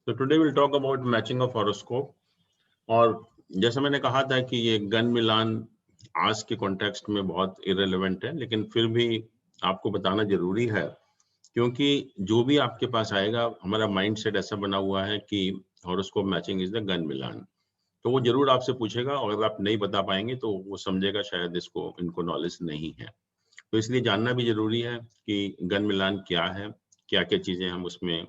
So today we'll talk about matching of horoscope. और जैसे मैंने कहा था कि ये गन मिलान आज के कॉन्टेक्स्ट में बहुत इरेलेवेंट है, लेकिन फिर भी आपको बताना जरूरी है क्योंकि जो भी आपके पास आएगा, हमारा माइंडसेट ऐसा बना हुआ है कि horoscope matching is the gun milan. तो वो जरूर आपसे पूछेगा और अगर आप नहीं बता पाएंगे तो वो समझेगा शायद इनको नॉलेज नहीं है। तो इसलिए जानना भी जरूरी है कि गन मिलान क्या है, क्या क्या चीजें हम उसमें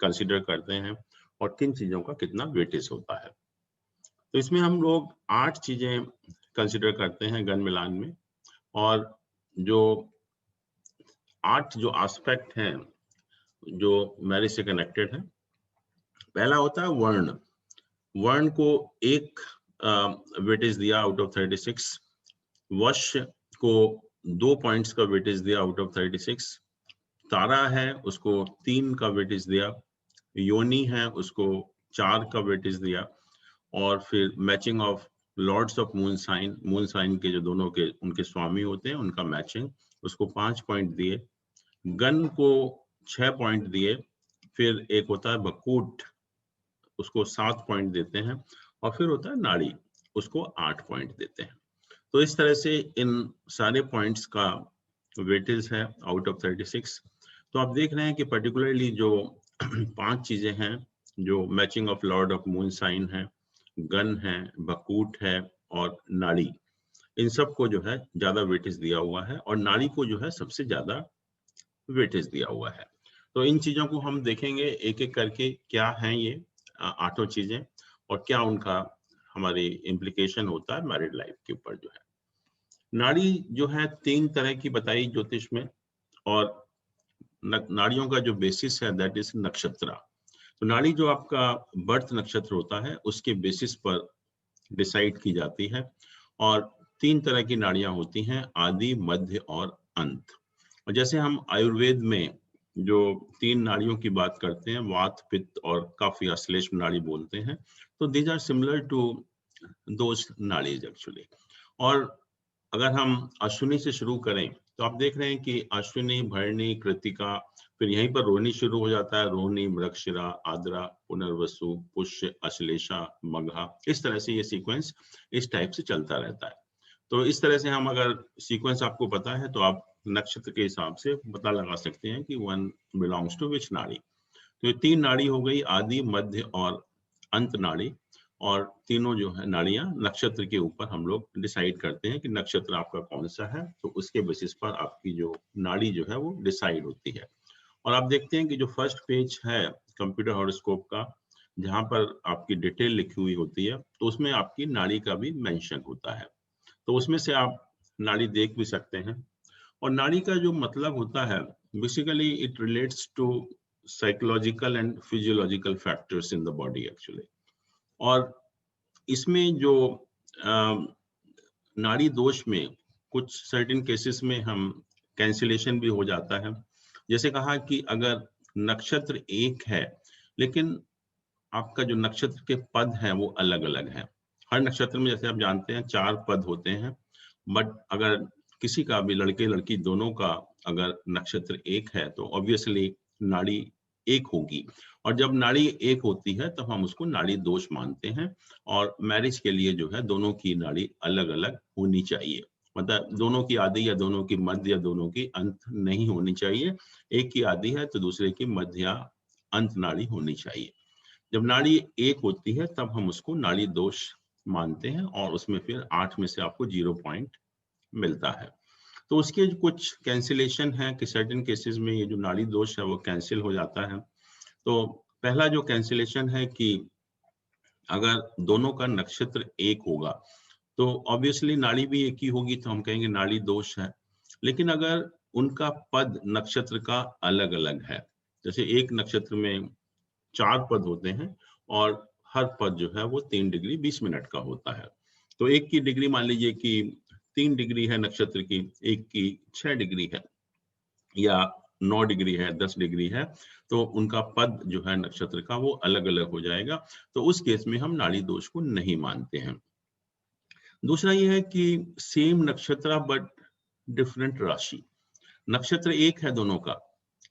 कंसिडर करते हैं और किन चीजों का कितना वेटेज होता है। तो इसमें हम लोग 8 चीजें कंसिडर करते हैं गन मिलान में, और जो 8 जो एस्पेक्ट हैं जो मैरिज से कनेक्टेड है। पहला होता है वर्ण। वर्ण को एक वेटेज दिया आउट ऑफ 36। वश को 2 पॉइंट्स का वेटेज दिया आउट ऑफ 36। तारा है उसको 3 का वेटेज दिया। योनि है उसको 4 का वेटेज दिया। और फिर matching of lords of moon sign के जो दोनों के उनके स्वामी होते हैं उनका मैचिंग, उसको 5 पॉइंट दिए। गन को 6 पॉइंट दिए। फिर एक होता है बकूट, उसको 7 पॉइंट देते हैं। और फिर होता है नाड़ी, उसको 8 पॉइंट देते हैं। तो इस तरह से इन सारे पॉइंट्स का वेटेज है आउट ऑफ 36। तो आप देख रहे हैं कि पर्टिकुलरली जो 5 चीजें हैं, जो matching of lord of moon sign है, गन है, बकूट है और नाड़ी, इन सब को जो है ज्यादा वेटेज दिया हुआ है और नाड़ी को जो है सबसे ज्यादा वेटेज दिया हुआ है। तो इन चीजों को हम देखेंगे एक एक करके, क्या हैं ये 8 चीजें और क्या उनका हमारी इम्प्लीकेशन होता है मैरिड लाइफ के ऊपर जो है। नाड़ी जो है 3 तरह की बताई ज्योतिष में, और नाड़ियों का जो बेसिस है दैट इज नक्षत्र। तो नाड़ी जो आपका बर्थ नक्षत्र होता है उसके बेसिस पर डिसाइड की जाती है। और 3 तरह की नाड़ियां होती हैं, आदि, मध्य और अंत। और जैसे हम आयुर्वेद में जो 3 नाड़ियों की बात करते हैं, वात, पित्त और कफ या श्लेष्म नाड़ी बोलते हैं, तो these are similar to those नाड़ीज एक्चुअली। और अगर हम अश्विनी से शुरू करें तो आप देख रहे हैं कि अश्विनी, भरणी, कृतिका, फिर यहीं पर रोहिणी शुरू हो जाता है, रोहिणी, मृगशिरा, आद्रा, पुनर्वसु, पुष्य, अश्लेषा, मघा। इस तरह से ये सीक्वेंस इस टाइप से चलता रहता है। तो इस तरह से हम अगर सीक्वेंस आपको पता है तो आप नक्षत्र के हिसाब से पता लगा सकते हैं कि वन बिलोंग्स टू विच नाड़ी। तो ये 3 नाड़ी हो गई, आदि, मध्य और अंत नाड़ी। और तीनों जो है नाड़ियां नक्षत्र के ऊपर हम लोग डिसाइड करते हैं कि नक्षत्र आपका कौन सा है, तो उसके बेसिस पर आपकी जो नाड़ी जो है वो डिसाइड होती है। और आप देखते हैं कि जो फर्स्ट पेज है कंप्यूटर हॉरोस्कोप का, जहां पर आपकी डिटेल लिखी हुई होती है, तो उसमें आपकी नाड़ी का भी मेंशन होता है। तो उसमें से आप नाड़ी देख भी सकते हैं। और नाड़ी का जो मतलब होता है, basically it relates to psychological and physiological factors in the body actually. और इसमें जो नाड़ी दोष में कुछ सर्टेन केसेस में हम कैंसिलेशन भी हो जाता है। जैसे कहा कि अगर नक्षत्र एक है लेकिन आपका जो नक्षत्र के पद हैं वो अलग अलग हैं। हर नक्षत्र में जैसे आप जानते हैं 4 पद होते हैं, बट अगर किसी का भी, लड़के लड़की दोनों का अगर नक्षत्र एक है तो ऑब्वियसली नाड़ी एक होगी। और जब नाड़ी एक होती है तब हम उसको नाड़ी दोष मानते हैं। और मैरिज के लिए जो है दोनों की नाड़ी अलग अलग होनी चाहिए, मतलब दोनों की आदि या दोनों की मध्य या दोनों की अंत नहीं होनी चाहिए। एक की आदि है तो दूसरे की मध्य या अंत नाड़ी होनी चाहिए। जब नाड़ी एक होती है तब हम उसको नाड़ी दोष मानते हैं और उसमें फिर 8 में से आपको 0 पॉइंट मिलता है। तो उसके कुछ कैंसिलेशन है कि सर्टेन केसेस में ये जो नाड़ी दोष है वो कैंसिल हो जाता है। तो पहला जो कैंसिलेशन है कि अगर दोनों का नक्षत्र एक होगा तो ऑब्वियसली नाड़ी भी एक ही होगी, तो हम कहेंगे नाड़ी दोष है। लेकिन अगर उनका पद नक्षत्र का अलग अलग है, जैसे एक नक्षत्र में 4 पद होते हैं और हर पद जो है वो 3 डिग्री 20 मिनट का होता है। तो एक की डिग्री मान लीजिए कि 3 डिग्री है नक्षत्र की, एक की 6 डिग्री है या 9 डिग्री है, 10 डिग्री है, तो उनका पद जो है नक्षत्र का वो अलग अलग हो जाएगा। तो उस केस में हम नाड़ी दोष को नहीं मानते हैं। दूसरा ये है कि सेम नक्षत्र बट डिफरेंट राशि। नक्षत्र एक है दोनों का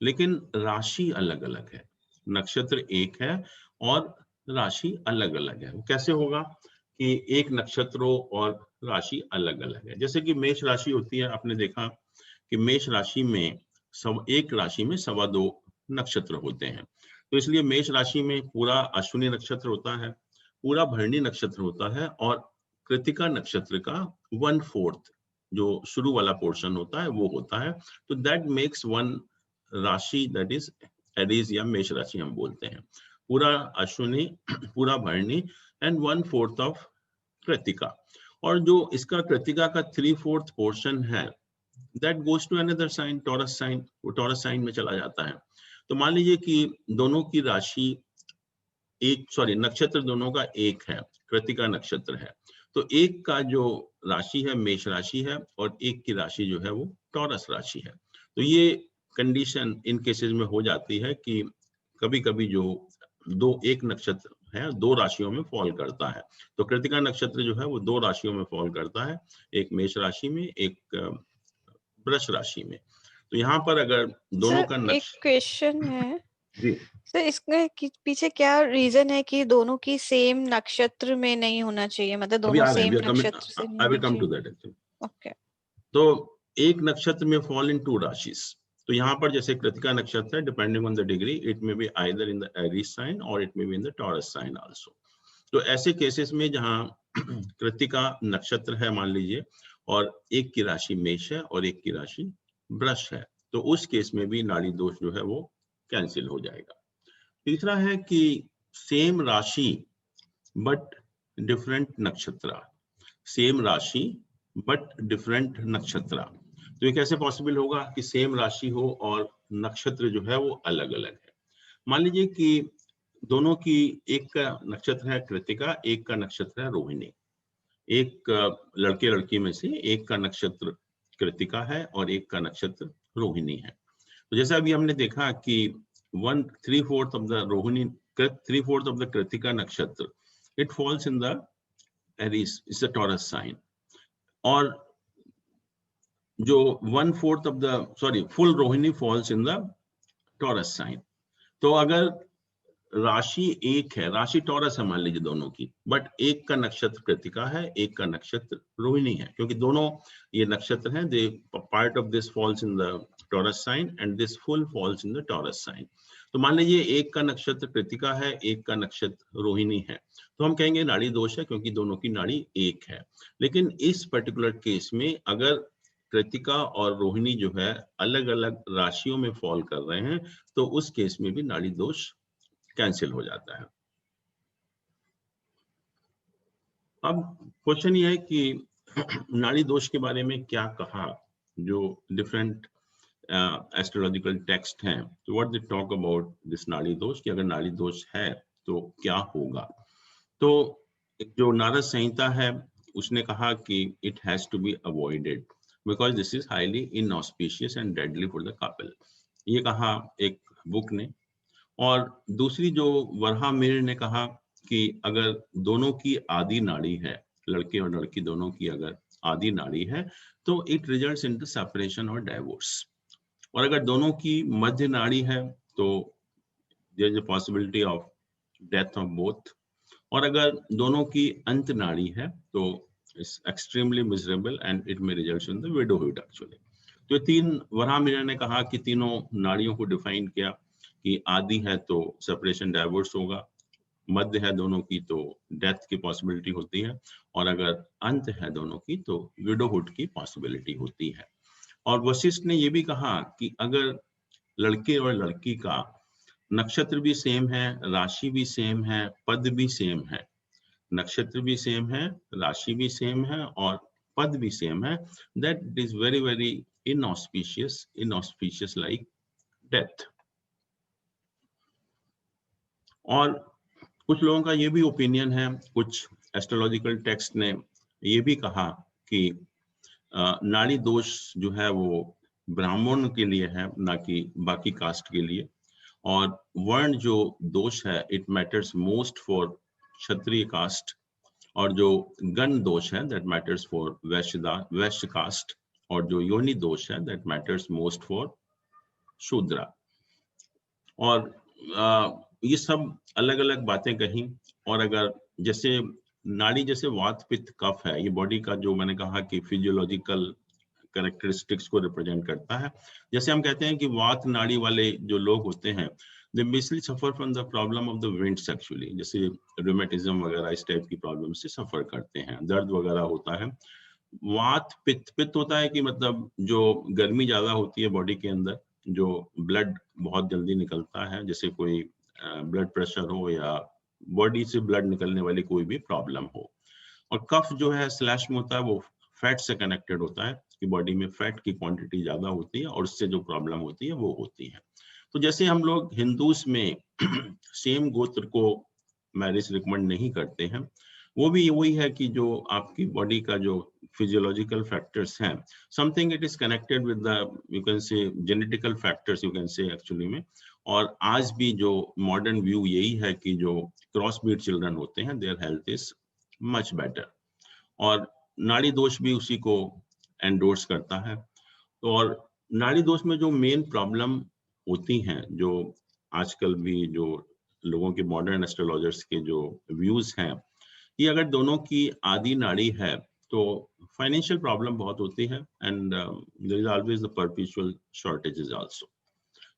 लेकिन राशि अलग अलग है। नक्षत्र एक है और राशि अलग अलग है। कैसे होगा कि एक नक्षत्र हो और राशि अलग अलग है? जैसे कि मेष राशि होती है, आपने देखा कि मेष राशि में एक राशि में 2.25 नक्षत्र होते हैं। तो इसलिए मेष राशि में पूरा अश्विनी नक्षत्र होता है, पूरा भरणी नक्षत्र होता है और कृतिका नक्षत्र का 1/4 जो शुरू वाला पोर्शन होता है वो होता है। तो दैट मेक्स वन राशि, दैट इज एरीज या मेष राशि हम बोलते हैं। पूरा अश्विनी, पूरा भरणी एंड 1/4 ऑफ कृतिका। और जो इसका कृतिका का 3/4 पोर्शन है, that goes to another sign, Taurus sign. वो टॉरस साइन में चला जाता है। तो मान लीजिए कि दोनों की राशि नक्षत्र दोनों का एक है, कृतिका नक्षत्र है। तो एक का जो राशि है मेष राशि है और एक की राशि जो है वो टॉरस राशि है। तो ये कंडीशन इन केसेस में हो जाती है कि कभी कभी जो एक नक्षत्र है 2 राशियों में फॉल करता है। तो कृतिका नक्षत्र जो है वो 2 राशियों में फॉल करता है, एक मेष राशि में, एक वृष राशि में। तो यहाँ पर अगर दोनों सर का एक क्वेश्चन है जी सर, इसके पीछे क्या रीजन है कि दोनों की सेम नक्षत्र में नहीं होना चाहिए, मतलब अभी दोनों आ गए, सेम नक्षत्र से नहीं आई विल होना कम चाहिए? To that actually. ओके। तो एक नक्षत्र में फॉल इन 2 राशिस। तो यहाँ पर जैसे कृतिका नक्षत्र है, depending on the degree it may be either in the Aries sign और it may be in the Taurus sign also. तो ऐसे केसेस में जहाँ कृतिका नक्षत्र है मान लीजिए और एक की राशि मेष है और एक की राशि वृष है, तो उस केस में भी नाड़ी दोष जो है वो कैंसिल हो जाएगा। तीसरा है कि सेम राशि बट डिफरेंट नक्षत्र, सेम राशि बट डिफरेंट नक्षत्र। तो ये कैसे पॉसिबल होगा कि सेम राशि हो और नक्षत्र जो है वो अलग अलग है? मान लीजिए कि दोनों की, एक का नक्षत्र है कृतिका, एक का नक्षत्र है रोहिणी। एक लड़के लड़की में से एक का नक्षत्र कृतिका है और एक का नक्षत्र रोहिणी है। तो जैसा अभी हमने देखा कि 1/3 of the Rohini, 3/4 of the Krittika नक्षत्र, it falls in the Aries, it's a Taurus sign. और जो 1/4 of the full Rohini falls in the Taurus sign. तो अगर राशि एक है, राशि टॉरस है मान लीजिए दोनों की, बट एक का नक्षत्र कृतिका है, एक का नक्षत्र रोहिणी है, क्योंकि दोनों ये नक्षत्र हैं, they part of this falls in the Taurus sign and this full falls in the Taurus sign. तो मान लीजिए एक का नक्षत्र कृतिका है, एक का नक्षत्र रोहिणी है, तो हम कहेंगे नाड़ी दोष है क्योंकि दोनों की नाड़ी एक है। लेकिन इस पर्टिकुलर केस में अगर कृतिका और रोहिणी जो है अलग अलग राशियों में फॉल कर रहे हैं, तो उस केस में भी नाड़ी दोष कैंसिल हो जाता है। अब क्वेश्चन ये है कि नाड़ी दोष के बारे में क्या कहा जो डिफरेंट एस्ट्रोलॉजिकल टेक्स्ट हैं, तो what they talk about this नाड़ी दोष, कि अगर नाड़ी दोष है तो क्या होगा। तो जो नारद संहिता है उसने कहा कि it has to be avoided because this is highly inauspicious and deadly for the couple, ये कहा एक बुक ने। और दूसरी जो वराहमिहिर ने कहा कि अगर दोनों की आदि नाड़ी है, लड़के और लड़की दोनों की अगर आदि नाड़ी है, तो it results in the separation और डाइवोर्स। और अगर दोनों की मध्य नाड़ी है तो there is a possibility of death of both. और अगर दोनों की अंत नाड़ी है तो it's extremely miserable and it may result in the widowhood actually. तो 3 वराहमिहिर ने कहा कि तीनों नाड़ियों को डिफाइन किया कि आदि है तो सेपरेशन डाइवोर्स होगा, मध्य है दोनों की तो डेथ की पॉसिबिलिटी होती है, और अगर अंत है दोनों की तो विडोहुड की पॉसिबिलिटी होती है। और वशिष्ठ ने यह भी कहा कि अगर लड़के और लड़की का नक्षत्र भी सेम है, राशि भी सेम है, पद भी सेम है, नक्षत्र भी सेम है, राशि भी सेम है और पद भी सेम है, that is very very inauspicious like death. और कुछ लोगों का ये भी ओपिनियन है, कुछ एस्ट्रोलॉजिकल टेक्स्ट ने ये भी कहा कि नाड़ी दोष जो है वो ब्राह्मण के लिए है, ना कि बाकी कास्ट के लिए। और वर्ण जो दोष है it matters most for Kshatriya caste, और जो गण दोष है that matters for Vaishya caste, और जो योनि दोष है that matters most for Shudra. और ये सब अलग अलग बातें कही। और अगर जैसे नाड़ी जैसे वात पित्त कफ है, ये बॉडी का जो मैंने कहा कि फिजियोलॉजिकल कैरेक्टरिस्टिक्स को रिप्रेजेंट करता है। जैसे हम कहते हैं कि वात नाड़ी वाले जो लोग होते हैं, they basically suffer from the problem of the winds actually, जैसे रूमेटिज्म वगैरह इस टाइप की प्रॉब्लम से सफर करते हैं, दर्द वगैरह होता है। वात पित्त, पित्त होता है कि मतलब जो गर्मी ज्यादा होती है बॉडी के अंदर, जो ब्लड बहुत जल्दी निकलता है, जैसे कोई ब्लड प्रेशर हो या बॉडी से ब्लड निकलने वाली कोई भी प्रॉब्लम हो। और कफ जो है स्लैश में होता है, वो फैट से कनेक्टेड होता है कि बॉडी में फैट की क्वांटिटी ज्यादा होती है और उससे जो प्रॉब्लम होती है वो होती है। तो जैसे हम लोग हिंदूज में सेम गोत्र को मैरिज रिकमेंड नहीं करते हैं, वो भी वही है कि जो आपकी बॉडी का जो फिजियोलॉजिकल फैक्टर्स हैं, something it is connected with the you can say genetical factors you can say actually में। और आज भी जो मॉडर्न व्यू यही है कि जो क्रॉस ब्रीड चिल्ड्रन होते हैं, their health is much better. और नाड़ी दोष भी उसी को एंडोर्स करता है। तो और नाड़ी दोष में जो मेन प्रॉब्लम होती हैं, जो आजकल भी जो लोगों के मॉडर्न एस्ट्रोलॉजर्स के जो व्यूज हैं, कि अगर दोनों की आदि नाड़ी है तो फाइनेंशियल प्रॉब्लम बहुत होती है, and there is always the perpetual shortages also.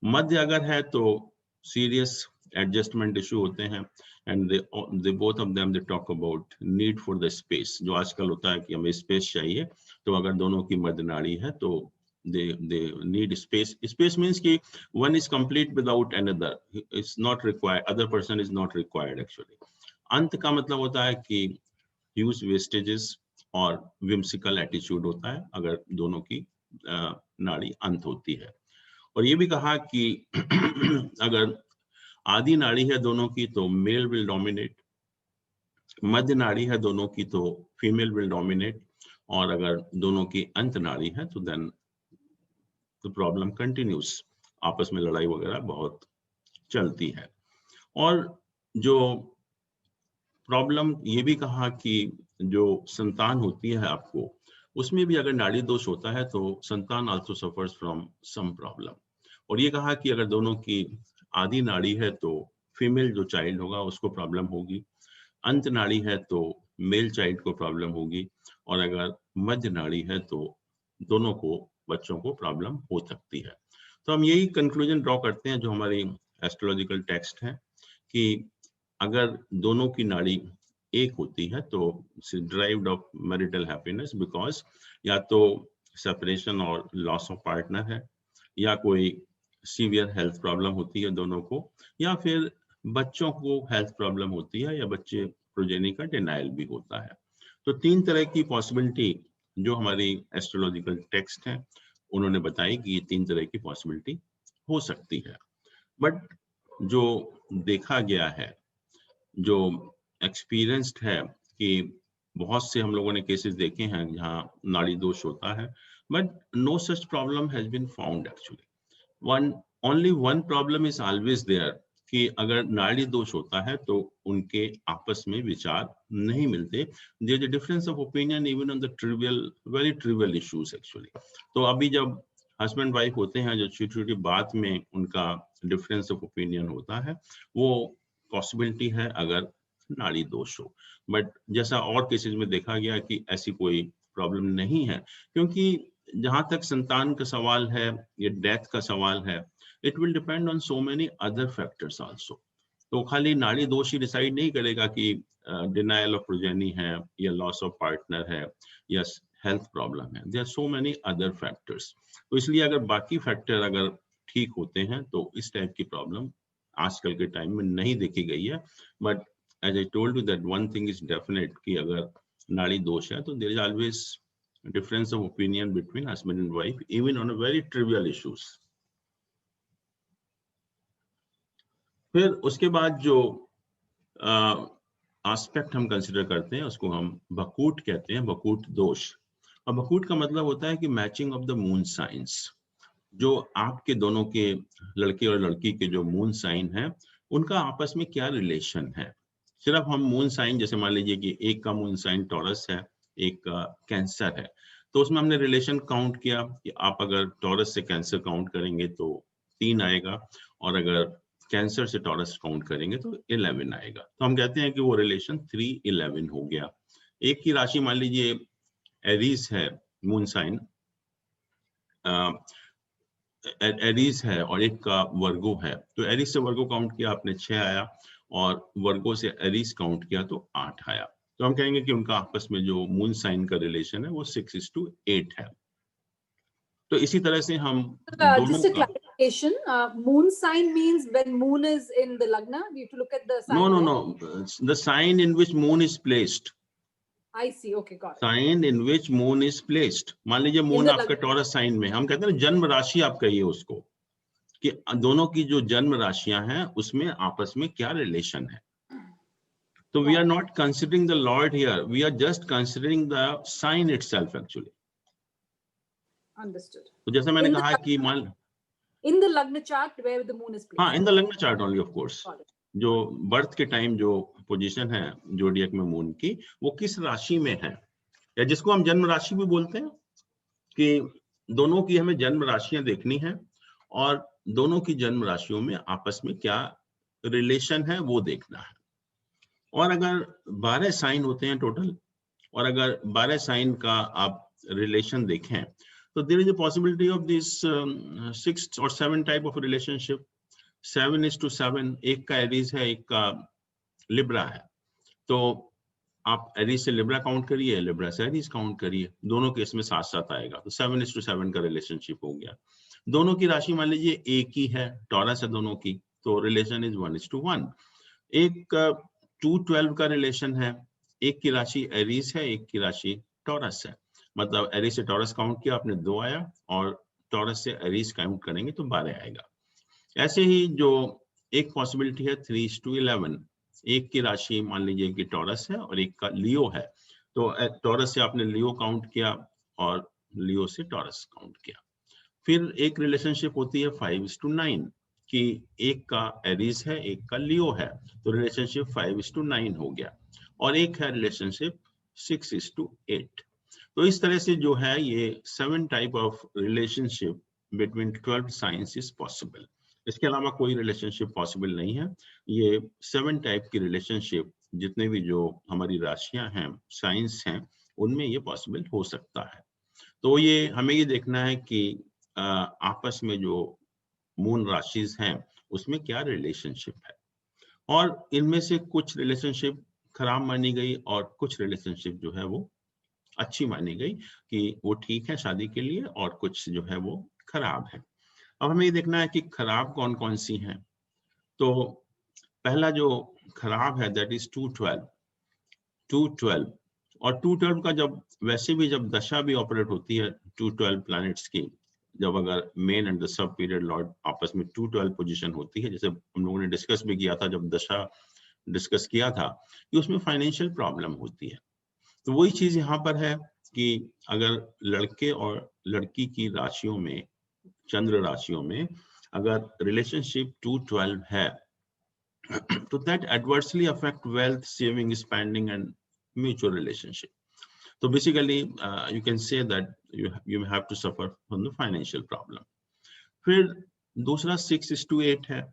मध्य अगर है तो सीरियस एडजस्टमेंट इशू होते हैं, and they both of them they talk about need for the space, जो आजकल होता है कि हमें स्पेस चाहिए। तो अगर दोनों की मध्य नाड़ी है तो they need space means कि one is complete without another, it's not required, other person is not required actually। अंत का मतलब होता है कि ह्यूज वेस्टेजेस और विम्सिकल एटीट्यूड होता है अगर दोनों की नाड़ी अंत होती है। और ये भी कहा कि अगर आदि नाड़ी है दोनों की तो मेल विल डोमिनेट, मध्य नाड़ी है दोनों की तो फीमेल विल डोमिनेट, और अगर दोनों की अंत नाड़ी है तो देन द प्रॉब्लम कंटिन्यूस, आपस में लड़ाई वगैरह बहुत चलती है। और जो प्रॉब्लम ये भी कहा कि जो संतान होती है आपको, उसमें भी अगर नाड़ी दोष होता है तो संतान also suffers from some problem. और ये कहा कि अगर दोनों की आदि नाड़ी है तो फीमेल जो चाइल्ड होगा उसको प्रॉब्लम होगी, अंत नाड़ी है तो मेल चाइल्ड को प्रॉब्लम होगी, और अगर मध्य नाड़ी है तो दोनों को बच्चों को प्रॉब्लम हो सकती है। तो हम यही कंक्लूजन ड्रॉ करते हैं जो हमारी एस्ट्रोलॉजिकल टेक्स्ट है कि अगर दोनों की नाड़ी एक होती है तो derived of marital happiness, because या तो सेपरेशन और लॉस ऑफ पार्टनर है, या कोई सीवियर हेल्थ प्रॉब्लम होती है दोनों को, या फिर बच्चों को हेल्थ प्रॉब्लम होती है, या बच्चे प्रोजेनी का डिनायल भी होता है। तो तीन तरह की पॉसिबिलिटी जो हमारी एस्ट्रोलॉजिकल टेक्स्ट है उन्होंने बताई कि ये तीन तरह की पॉसिबिलिटी हो सकती है। बट जो देखा गया है, जो एक्सपीरियंस्ड है कि बहुत से हम लोगों ने केसेस देखे हैं जहाँ नाड़ी दोष होता है, but no such problem has been found actually. Only one problem is always there कि अगर नाड़ी दोष होता है तो उनके आपस में विचार नहीं मिलते। There is a difference of opinion even on the trivial, very trivial issues actually. तो अभी जब हस्बैंड वाइफ होते हैं, जो छोटी छोटी बात में उनका डिफरेंस ऑफ ओपिनियन होता है, वो पॉसिबिलिटी है अगर नाड़ी दोष हो। बट जैसा और केसेस में देखा गया कि ऐसी कोई प्रॉब्लम नहीं है, क्योंकि जहां तक संतान का सवाल है या डेथ का सवाल है, it will depend on so many other factors also. तो खाली नाड़ी दोष ही डिसाइड नहीं करेगा कि डिनायल ऑफ प्रोजेनी है, या लॉस ऑफ पार्टनर है, या हेल्थ प्रॉब्लम है। There are so many other factors. तो इसलिए अगर बाकी फैक्टर अगर ठीक होते हैं तो इस टाइप की प्रॉब्लम आजकल के टाइम में नहीं देखी गई है। But as I told you that one thing is definite कि अगर नाड़ी दोष है तो there is always difference of opinion between husband and wife, even on a very trivial issues। फिर उसके बाद जो एस्पेक्ट हम कंसिडर करते हैं उसको हम भकूट कहते हैं, भकूट दोष। और भकूट का मतलब होता है कि matching of the moon science, जो आपके दोनों के लड़के और लड़की के जो मून साइन है उनका आपस में क्या रिलेशन है। सिर्फ हम मून साइन, जैसे मान लीजिए कि एक का मून साइन टॉरस है, एक का कैंसर है, तो उसमें हमने रिलेशन काउंट किया कि आप अगर टॉरस से कैंसर काउंट करेंगे तो 3 आएगा, और अगर कैंसर से टॉरस काउंट करेंगे तो 11 आएगा। तो हम कहते हैं कि वो रिलेशन 3-11 हो गया। एक की राशि मान लीजिए एरीज है, मून साइन एरीज है, और एक का वर्गो है, तो एरीज से वर्गो काउंट किया आपने 6 आया, और वर्गो से एरीज काउंट किया तो 8 आया। तो हम कहेंगे कि उनका आपस में जो मून साइन का रिलेशन है वो 6:8 है। तो इसी तरह से हम दोनों just a clarification, moon sign means when moon is in the lagna, we have to look at the sign. No. The sign in which moon is placed. I see. Okay, got it. Sign in which moon is placed. मान लीजिए moon आपका taurus sign में, हम कहते हैं ना जन्म राशि आप कहिए उसको, कि दोनों की जो जन्म राशियां हैं उसमें आपस में क्या रिलेशन है। तो we are not considering the Lord here, we are just considering the sign itself actually. Understood. तो जैसे मैंने कहा कि मान in the lagna chart where the moon is placed. हाँ, in the lagna chart only of course. जो birth के time जो पोजीशन है जोडियक में मून की, वो किस राशि में है, या जिसको हम जन्म राशि भी बोलते हैं, कि दोनों की हमें जन्म राशियां देखनी है और दोनों की जन्म राशियों में आपस में क्या रिलेशन है वो देखना है। और अगर 12 साइन होते हैं टोटल, और अगर 12 साइन का आप रिलेशन देखें, तो there is a possibility of this 6 और 7 टाइप ऑफ रिलेशनशिप। 7:7, एक का एरीज है, एक का लिब्रा है, तो आप एरीज से लिब्रा काउंट करिए, लिब्रा से एरीज काउंट करिए, दोनों के इसमें साथ साथ आएगा, तो 7:7 का रिलेशनशिप हो गया। दोनों की राशि मान लीजिए एक ही है, टॉरस है दोनों की, तो रिलेशन इज 1:1। एक 2:12 का रिलेशन है, एक की राशि एरीज है, एक की राशि टॉरस है, मतलब एरीज से टॉरस काउंट किया आपने 2 आया, और टॉरस से एरीज काउंट करेंगे तो 12 आएगा। ऐसे ही जो एक पॉसिबिलिटी है 3:11, एक की राशि मान लीजिए कि टॉरस है और एक का लियो है, तो टॉरस से आपने लियो काउंट किया और लियो से टॉरस काउंट किया। फिर एक रिलेशनशिप होती है 5:9 कि एक का एरीज है, एक का लियो है, तो रिलेशनशिप 5:9 हो गया। और एक है रिलेशनशिप 6:8। तो इस तरह से जो है ये 7 type of relationship between 12 science is possible. इसके अलावा कोई रिलेशनशिप पॉसिबल नहीं है। ये 7 टाइप की रिलेशनशिप जितने भी जो हमारी राशियां हैं, साइंस हैं, उनमें ये पॉसिबल हो सकता है। तो ये हमें ये देखना है कि आपस में जो मून राशिज हैं उसमें क्या रिलेशनशिप है, और इनमें से कुछ रिलेशनशिप खराब मानी गई और कुछ रिलेशनशिप जो है वो अच्छी मानी गई कि वो ठीक है शादी के लिए, और कुछ जो है वो खराब है। अब हमें ये देखना है कि खराब कौन कौन सी हैं। तो पहला जो खराब है दैट इज 2:12। 2:12 और 2:12 का जब वैसे भी जब दशा भी ऑपरेट होती है 2:12 प्लैनेट्स की, जब अगर main and the sub period Lord आपस में 2:12 पोजीशन होती है, जैसे हम लोगों ने डिस्कस भी किया था जब दशा डिस्कस किया था, कि उसमें फाइनेंशियल प्रॉब्लम होती है। तो वही चीज यहाँ पर है कि अगर लड़के और लड़की की राशियों में, चंद्र राशियों में अगर रिलेशनशिप 2:12 है, तो that adversely affect wealth, saving, spending and mutual relationship. So basically you can say that you have to suffer from the financial problem. फिर दूसरा 6:8 है।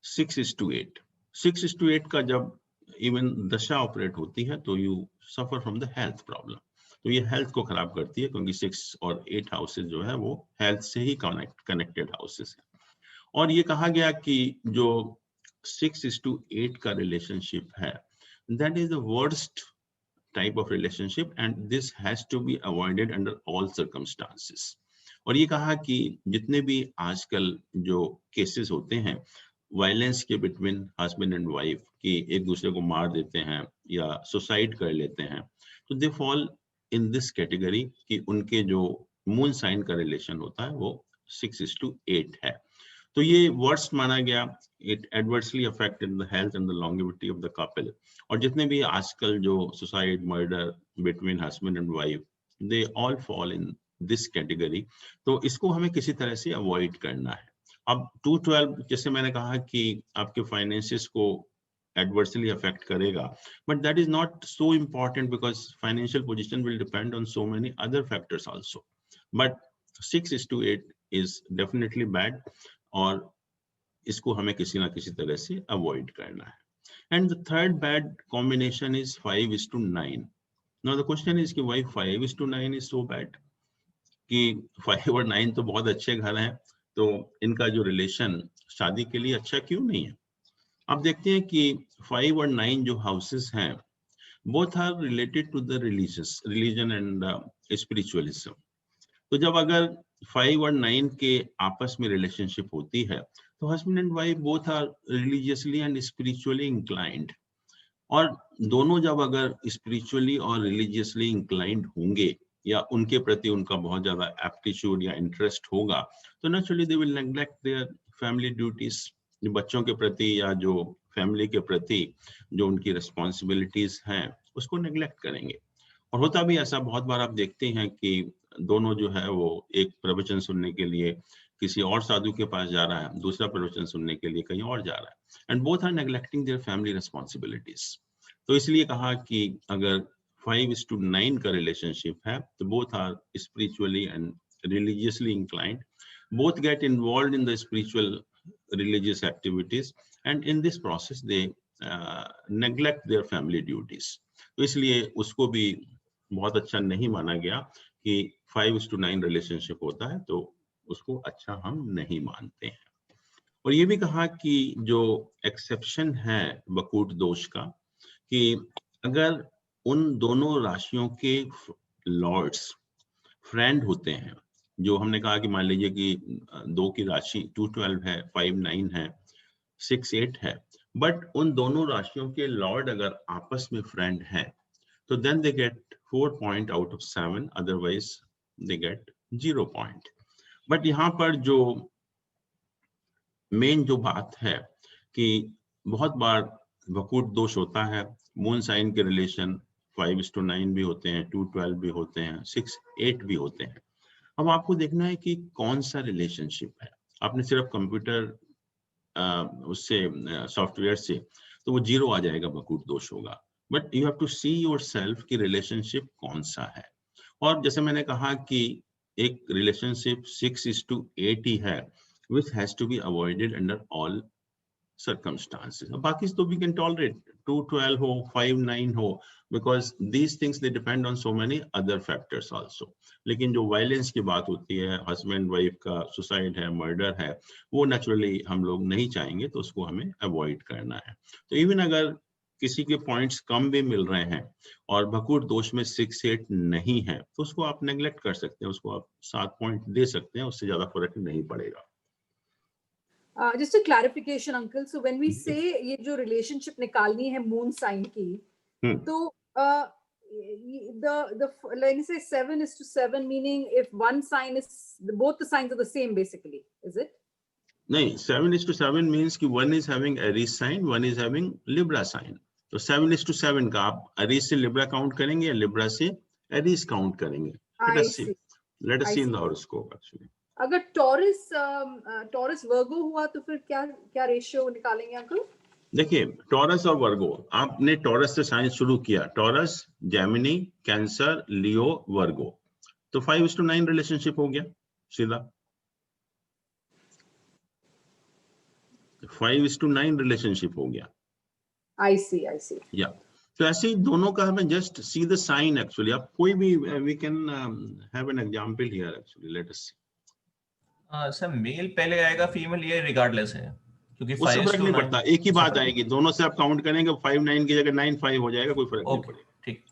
6:8 6:8 का जब इवन दशा ऑपरेट होती है तो you suffer from the health problem. तो ये हेल्थ को खराब करती है, क्योंकि 6 और 8 हाउसेस जो है वो हेल्थ से ही कनेक्टेड हाउसेस है। और ये कहा गया कि जो 6:8 का रिलेशनशिप है, that is the worst type of relationship and this has to be avoided under all circumstances. और ये कहा कि जितने भी आजकल जो केसेस होते हैं वायलेंस के बिटवीन हस्बैंड एंड वाइफ, कि एक दूसरे को मार देते हैं या सुसाइड कर लेते हैं, तो they fall in this category कि उनके जो मून साइन का रिलेशन होता है वो 6:8 है। तो ये वर्स्ट माना गया। It adversely affected the health and the longevity of the couple. और जितने भी आजकल जो suicide, murder between husband and wife, they all fall in this category. तो इसको हमें किसी तरह से अवॉइड करना है। अब 2:12 जैसे मैंने कहा कि आपके फाइनेंसिस को adversely affect करेगा, but that is not so important because financial position will depend on so many other factors also. But 6:8 is definitely bad, और इसको हमें किसी ना किसी तरह से अवॉइड करना है। And the third bad combination is 5:9। Now the question is कि व्हाई 5:9 इज सो बैड, कि 5 और 9 तो बहुत अच्छे घर हैं, तो इनका जो रिलेशन शादी के लिए अच्छा क्यों नहीं है? आप देखते हैं कि 5 और 9 जो हाउसेस हैं, both are related to the religion and spiritualism. तो जब अगर 5 और 9 के आपस में रिलेशनशिप होती है, तो husband and wife both are religiously and spiritually inclined, और दोनों जब अगर स्पिरिचुअली और रिलीजियसली इंक्लाइंड होंगे या उनके प्रति उनका बहुत ज्यादा एप्टीट्यूड या इंटरेस्ट होगा, तो naturally they will neglect their family duties, बच्चों के प्रति या जो फैमिली के प्रति जो उनकी रिस्पॉन्सिबिलिटीज हैं उसको नेग्लेक्ट करेंगे। और होता भी ऐसा, बहुत बार आप देखते हैं कि दोनों जो है वो एक प्रवचन सुनने के लिए किसी और साधु के पास जा रहा है, दूसरा प्रवचन सुनने के लिए कहीं और जा रहा है, and both are neglecting their family responsibilities. तो इसलिए कहा कि अगर 5:9 का रिलेशनशिप है, तो both are spiritually and religiously inclined, both get involved in the spiritual religious activities, and in this process they neglect their family duties. तो इसलिए उसको भी बहुत अच्छा नहीं माना गया कि 5:9 रिलेशनशिप होता है, तो उसको अच्छा हम नहीं मानते हैं। और ये भी कहा कि जो एक्सेप्शन है वकूट दोष का, कि अगर उन दोनों राशियों के लॉर्ड्स फ्रेंड होते हैं, जो हमने कहा कि मान लीजिए कि 2 की राशि 212 है, 5:9 है, 6:8 है, बट उन दोनों राशियों के लॉर्ड अगर आपस में फ्रेंड हैं, तो then they get 4 point out of 7, otherwise they get 0 point. But यहाँ पर जो मेन जो बात है कि बहुत बार वकूट दोष होता है, मून साइन के रिलेशन 5:9 भी होते हैं, 212 भी होते हैं, 6:8 भी होते हैं। अब आपको देखना है कि कौन सा रिलेशनशिप है। आपने सिर्फ कंप्यूटर उससे सॉफ्टवेयर से, तो वो 0 आ जाएगा, वकूट दोष होगा। But you have to see yourself कि रिलेशनशिप कौन सा है। और जैसे मैंने कहा कि एक रिलेशनशिप 6:8 ही है, which has to be avoided under all circumstances. बाकी तो we can tolerate 212 हो, 5:9 हो, because these things they depend on so many other factors also. लेकिन जो वायलेंस की बात होती है, हस्बैंड वाइफ का सुसाइड है, मर्डर है, वो नेचुरली हम लोग नहीं चाहेंगे, तो उसको हमें अवॉइड करना है। तो इवन अगर किसी के पॉइंट्स कम भी मिल रहे हैं और वकूट दोष में 6:8 नहीं है, तो उसको आप नेग्लेक्ट कर सकते हैं, उसको आप 7 पॉइंट दे सकते हैं, उससे ज्यादा फर्क नहीं पड़ेगा। Just a clarification, uncle. So when we say ये जो relationship निकालनी है moon sign की, तो let me say 7:7, meaning if one sign is, both the signs are the same basically, is it? नहीं, 7:7 means कि one is having Aries sign, one is having Libra sign. तो 7:7 का आप Aries से Libra count करेंगे या Libra से Aries count करेंगे? Let us see in the horoscope actually. अगर टॉरस वर्गो हुआ तो फिर क्या रेशियो निकालेंगे अंकल? देखिए, टॉरस और वर्गो, आपने टॉरस से साइन शुरू किया, टॉरस, जेमिनी, कैंसर, लियो, वर्गो, तो 5:9 रिलेशनशिप हो गया सीधा। 5:9 रिलेशनशिप हो गया। I see. या तो ऐसे ही दोनों का हमें just see the sign actually. आप कोई भी we can have an example here actually, let us see. Sir male पहले आएगा, फीमेल ये रिगार्डलेस है, क्योंकि उससे फर्क नहीं पड़ता, एक ही बात आएगी, दोनों से आप काउंट करेंगे, 5:9 की जगह 9:5 हो जाएगा, कोई फर्क नहीं पड़ेगा। ठीक।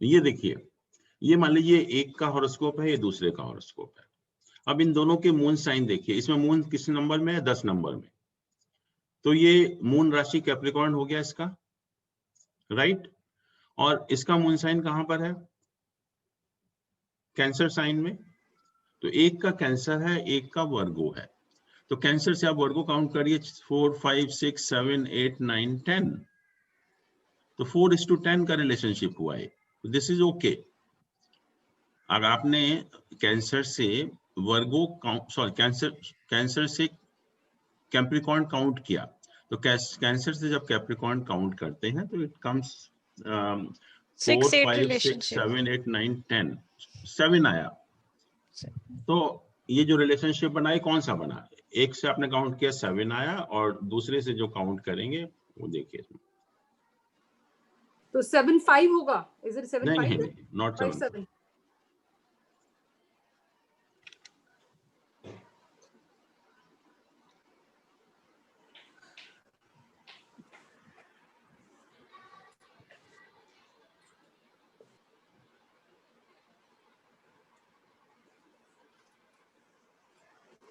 ये देखिए, ये मान लीजिए एक का हॉरोस्कोप है, ये दूसरे का हॉरोस्कोप है। अब इन दोनों के मून साइन देखिए, इसमें मून किस नंबर में है? 10 नंबर में। तो ये मून राशि कैप्रिकॉर्न हो गया इसका, राइट? और इसका मून साइन कहां पर है? कैंसर साइन में। तो एक का कैंसर है, एक का वर्गो है। तो कैंसर से आप वर्गो काउंट करिए, 4, 5, 6, 7, 8, 9, 10। तो 4:10 का रिलेशनशिप हुआ है, दिस इज ओके। अगर आपने कैंसर से वर्गो कैंसर से कैप्रिकॉर्न काउंट किया, तो कैंसर से जब कैप्रिकॉर्न काउंट करते हैं तो इट कम्स 6 4 8 5 6 relationship 7 8 9 10 7 आया। तो ये जो रिलेशनशिप बना, कौन सा बना? एक से आपने काउंट किया 7 आया, और दूसरे से जो काउंट करेंगे वो देखिए। तो 7 5 होगा। Is it 7 5? नहीं, नॉट 5 7। 7।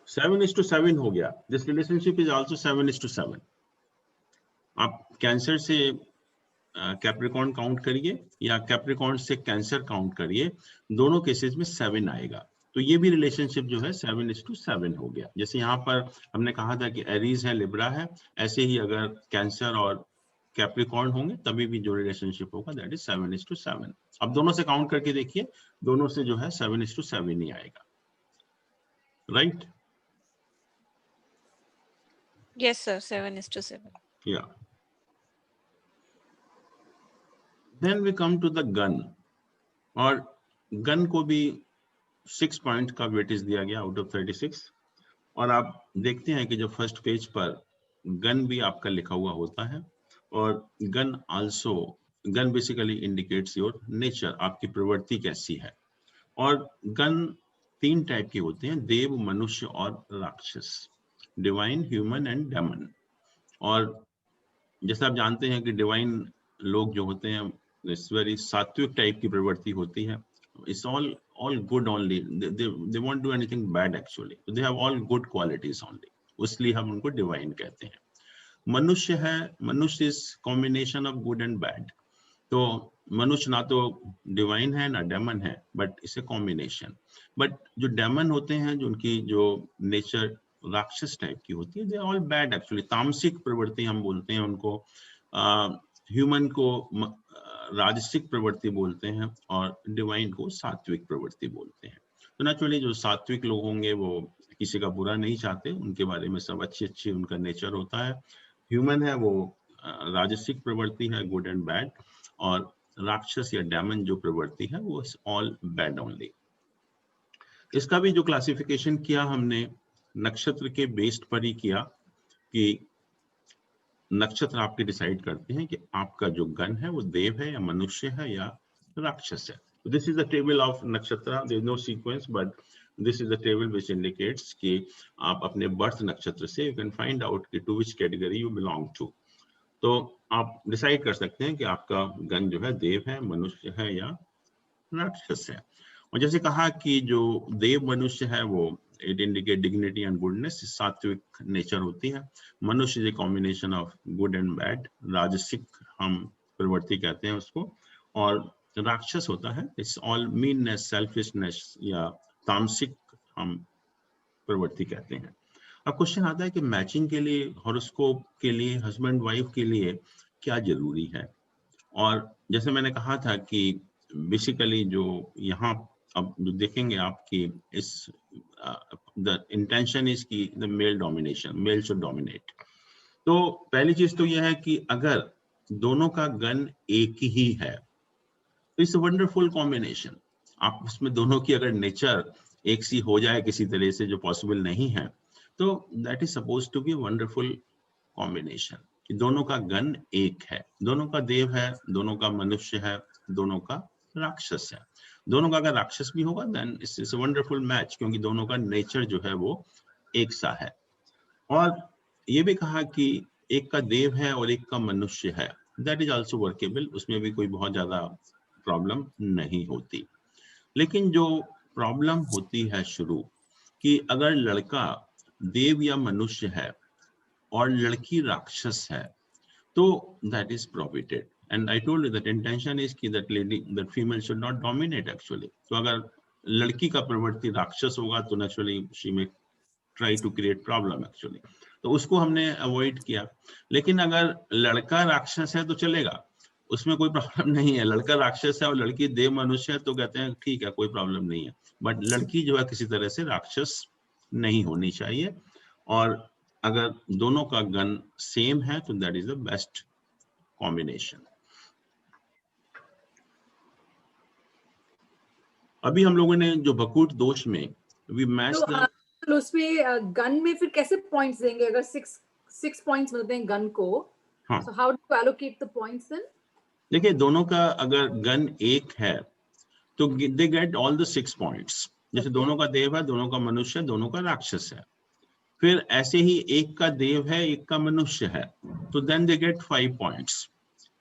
सेवन इज टू 7 हो गया। This relationship is also 7:7। आप कैंसर से कैप्रिकॉर्न काउंट करिए या कैप्रिकॉर्न से कैंसर काउंट करिए, दोनों केसेस में 7 आएगा। तो ये भी रिलेशनशिप जो है 7:7 हो गया। जैसे यहाँ पर हमने कहा था कि एरीज है, लिब्रा है, ऐसे ही अगर कैंसर और कैप्रिकॉर्न होंगे तभी भी जो रिलेशनशिप होगा दैट इज 7:7। अब दोनों से काउंट करके देखिए, दोनों से जो है 7:7 ही आएगा, right? Yes sir, 7:7. Yeah. Then we come to the gun, और गन को भी 6 पॉइंट का वेटेज दिया गया आउट ऑफ 36। और आप देखते हैं कि जो फर्स्ट पेज पर गन भी आपका लिखा हुआ होता है, और gun basically indicates your nature, आपकी प्रवृत्ति कैसी है। और गन 3 टाइप के होते हैं, देव, मनुष्य और राक्षस, डिवाइन, ह्यूमन एंड डेमन। और जैसे आप जानते हैं कि डिवाइन लोग जो होते हैं, इट्स वेरी सात्विक टाइप की प्रवृत्ति होती है। It's all good only, they won't do anything bad actually, they have all good qualities only, इसलिए हम उनको डिवाइन कहते हैं। मनुष्य is combination of good and bad. तो मनुष्य ना तो डिवाइन है ना डेमन है, but it's a combination. But जो डेमन होते हैं, जो उनकी जो नेचर राक्षस टाइप की होती है, दे ऑल बैड एक्चुअली। तामसिक प्रवृत्ति हम बोलते हैं उनको, ह्यूमन को राजसिक प्रवृत्ति बोलते हैं, और डिवाइन को सात्विक प्रवृत्ति बोलते हैं। तो नेचुरली जो सात्विक लोग होंगे वो किसी का बुरा नहीं चाहते, उनके बारे में सब अच्छी उनका नेचर होता है। ह्यूमन है वो राजसिक प्रवृत्ति है, गुड एंड बैड, और राक्षस या डेमन जो प्रवृत्ति है वो ऑल बैड ओनली। इसका भी जो क्लासिफिकेशन किया हमने नक्षत्र के बेस्ड पर ही किया, कि नक्षत्र आपके डिसाइड करते हैं कि आपका जो गण है वो देव है या मनुष्य है या राक्षस है। This is the table of nakshatra, there is no sequence, but this is the table which indicates कि आप अपने बर्थ नक्षत्र से यू कैन फाइंड आउट कि to which category you belong to. तो आप डिसाइड कर सकते हैं कि आपका गण जो है देव है, मनुष्य है या राक्षस है। और जैसे कहा कि जो देव मनुष्य है वो it indicate dignity and goodness, सात्विक नेचर होती है। मनुष्य is a combination of good and bad, राजसिक हम प्रवृत्ति कहते हैं उसको। और राक्षस होता है इट्स ऑल मीननेस, सेल्फिशनेस या तामसिक हम प्रवृत्ति कहते हैं। अब क्वेश्चन आता है कि मैचिंग के लिए, हॉरोस्कोप के लिए, हस्बैंड वाइफ के लिए क्या जरूरी है। और जैसे मैंने कहा था कि बेसिकली जो यहाँ अब जो देखेंगे आपकी इस द इंटेंशन इज की the male domination, male should dominate. तो पहली चीज तो यह है कि अगर दोनों का गण एक ही है तो इट्स अ वंडरफुल कॉम्बिनेशन। आप उसमें दोनों की अगर नेचर एक सी हो जाए किसी तरह से, जो पॉसिबल नहीं है, तो that is suppose to be wonderful combination कि दोनों का गण एक है, दोनों का देव है, दोनों का मनुष्य है, दोनों का राक्षस है। दोनों का अगर राक्षस भी होगा then it's a wonderful match, क्योंकि दोनों का नेचर जो है वो एक सा है। और ये भी कहा कि एक का देव है और एक का मनुष्य है, दैट इज आल्सो वर्केबल, उसमें भी कोई बहुत ज्यादा प्रॉब्लम नहीं होती। लेकिन जो प्रॉब्लम होती है शुरू कि अगर लड़का देव या मनुष्य है और लड़की राक्षस है, तो that is prohibited, and I told you that intention is कि that female should not dominate actually. तो अगर लड़की का प्रवृत्ति राक्षस होगा तो naturally she may try to create problem actually, तो उसको हमने अवॉइड किया। लेकिन अगर लड़का राक्षस है तो चलेगा, उसमें कोई प्रॉब्लम नहीं है। लड़का राक्षस है और लड़की देव मनुष्य है तो कहते हैं ठीक है, कोई प्रॉब्लम नहीं है। बट लड़की जो है किसी तरह से राक्षस नहीं होनी चाहिए, और अगर दोनों का गण सेम है तो that is the best combination. अभी हम लोगों ने जो बकूट दोष में वी मैच द, तो उसमें गन में फिर कैसे पॉइंट्स देंगे अगर 6 पॉइंट्स मिलते हैं गन को? हाँ, so how do allocate the points then? देखिए दोनों का अगर गन एक है तो they get all the 6 points. जैसे दोनों का देव है, दोनों का मनुष्य, दोनों का राक्षस है। फिर ऐसे ही एक का देव है, एक का मनुष्य है, तो देन दे गेट 5 पॉइंट्स।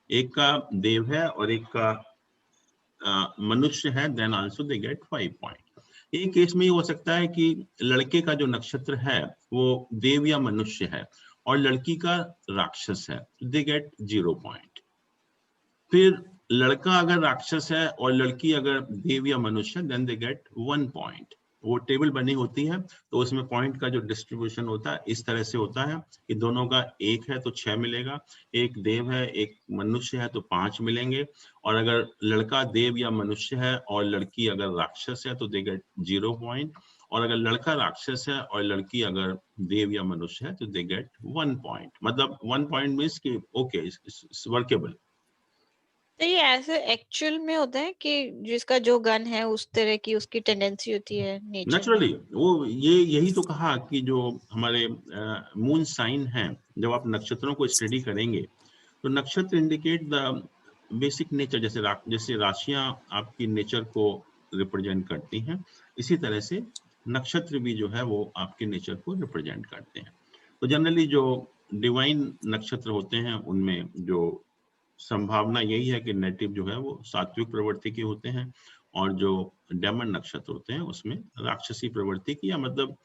एक का देव है और एक का मनुष्य है, then also they get 5 point. एक केस में ये हो सकता है कि लड़के का जो नक्षत्र है वो देव या मनुष्य है और लड़की का राक्षस है, दे गेट 0 पॉइंट। फिर लड़का अगर राक्षस है और लड़की अगर देव या मनुष्य, देन दे गेट 1 पॉइंट। वो टेबल बनी होती है तो उसमें पॉइंट का जो डिस्ट्रीब्यूशन होता है इस तरह से होता है कि दोनों का एक है तो 6 मिलेगा, एक देव है एक मनुष्य है तो 5 मिलेंगे, और अगर लड़का देव या मनुष्य है और लड़की अगर राक्षस है तो दे गेट 0 पॉइंट, और अगर लड़का राक्षस है और लड़की अगर देव या मनुष्य है तो दे गेट 1 पॉइंट। मतलब 1 पॉइंट मीन्स कि ओके इट्स वर्केबल। तो ये ऐसे एक्चुअल में होता है कि जिसका जो गन है उस तरह की उसकी टेंडेंसी होती है नेचर नेचुरली में? वो यही तो कहा कि जो हमारे मून साइन है, जब आप नक्षत्रों को स्टडी करेंगे तो नक्षत्र इंडिकेट द बेसिक नेचर। जैसे राशियां आपकी नेचर को रिप्रेजेंट करती हैं, इसी तरह से नक्षत्र भी जो है वो आपके नेचर को रिप्रेजेंट करते हैं। तो जनरली जो डिवाइन नक्षत्र होते हैं उनमें जो संभावना यही है कि नेटिव जो है वो सात्विक प्रवृत्ति के होते हैं, और जो डेमन नक्षत्र होते हैं उसमें राक्षसी प्रवृत्ति की, या मतलब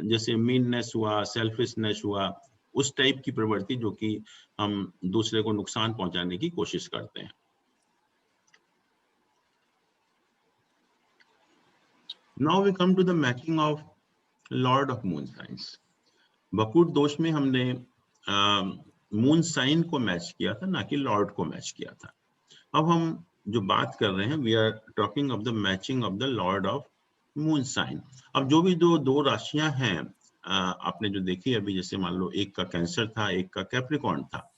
जैसे मीननेस हुआ, सेल्फिशनेस हुआ, उस टाइप की प्रवृत्ति जो कि हम दूसरे को नुकसान पहुंचाने की कोशिश करते हैं। Now we come to the matching of lord of moon signs. बकूट दोष में हमने मून साइन को मैच किया था, ना कि लॉर्ड को मैच किया था। अब हम जो बात कर रहे हैं we are talking of the matching of the lord of moon sign. अब जो भी दो राशियां हैं आपने जो देखी अभी, जैसे मान लो एक का कैंसर था एक का कैप्रिकॉर्न था,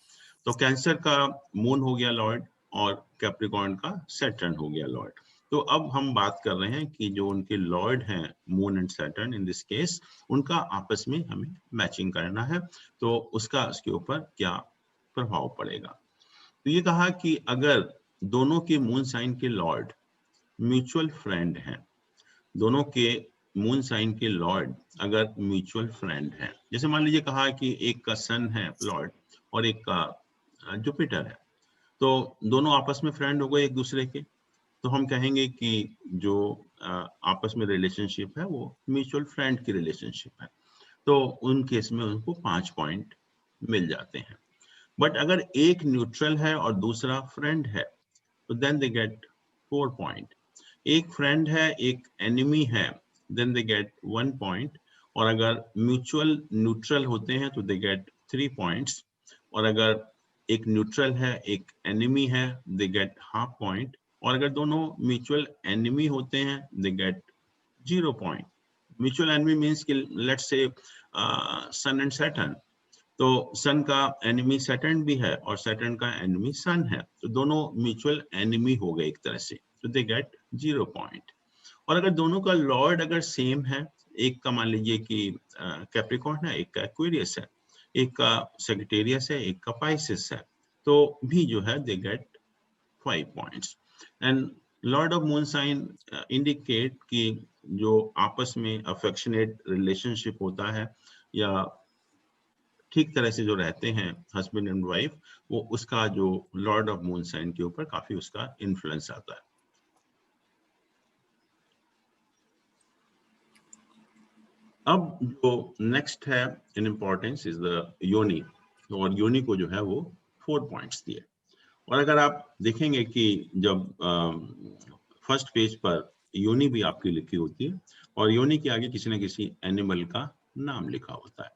तो कैंसर का मून हो गया लॉर्ड और कैप्रिकॉर्न का सैटर्न हो गया लॉर्ड। तो अब हम बात कर रहे हैं कि जो उनके लॉर्ड हैं moon and Saturn in this case, उनका आपस में हमें मैचिंग करना है, तो उसके ऊपर क्या प्रभाव पड़ेगा। तो ये कहा कि अगर दोनों के मून साइन के लॉर्ड म्यूचुअल फ्रेंड हैं, दोनों के मून साइन के लॉर्ड अगर म्यूचुअल फ्रेंड हैं, जैसे मान लीजिए कहा कि एक का सन है लॉर्ड और एक का जुपिटर है, तो दोनों आपस में फ्रेंड हो गए एक दूसरे के, तो हम कहेंगे कि जो आपस में रिलेशनशिप है वो म्यूचुअल फ्रेंड की रिलेशनशिप है, तो उन केस में उनको 5 पॉइंट मिल जाते हैं। बट अगर एक न्यूट्रल है और दूसरा फ्रेंड है तो देन दे गेट 4 पॉइंट। एक फ्रेंड है एक एनिमी है, देन दे गेट 1 पॉइंट, और अगर म्यूचुअल न्यूट्रल होते हैं तो दे गेट 3 पॉइंट्स, और अगर एक न्यूट्रल है एक एनिमी है दे गेट हाफ पॉइंट, और अगर दोनों म्यूचुअल एनिमी होते हैं दे get 0 point. Mutual enemy means कि let's say sun and Saturn, तो सन का एनिमी सैटर्न भी है और सैटर्न का एनिमी सन है, तो दोनों म्यूचुअल एनिमी हो गए एक तरह से, तो दे गेट 0 पॉइंट। और अगर दोनों का लॉर्ड अगर सेम है, एक का मान लीजिए कि कैप्रिकॉर्न है एक का एक्वेरियस है, एक का सेजिटेरियस है एक का पाइसेस है, तो भी जो है they get 5 points. And lord of moon sign indicate कि जो आपस में अफेक्शनेट रिलेशनशिप होता है या ठीक तरह से जो रहते हैं हस्बैंड एंड वाइफ, वो उसका जो लॉर्ड ऑफ मून साइन के ऊपर काफी उसका इन्फ्लुएंस आता है। अब जो नेक्स्ट है इन इंपॉर्टेंस इज द योनि, और योनि को जो है वो 4 पॉइंट्स दिए। और अगर आप देखेंगे कि जब फर्स्ट पेज पर योनि भी आपकी लिखी होती है और योनि के आगे किसी न किसी एनिमल का नाम लिखा होता है,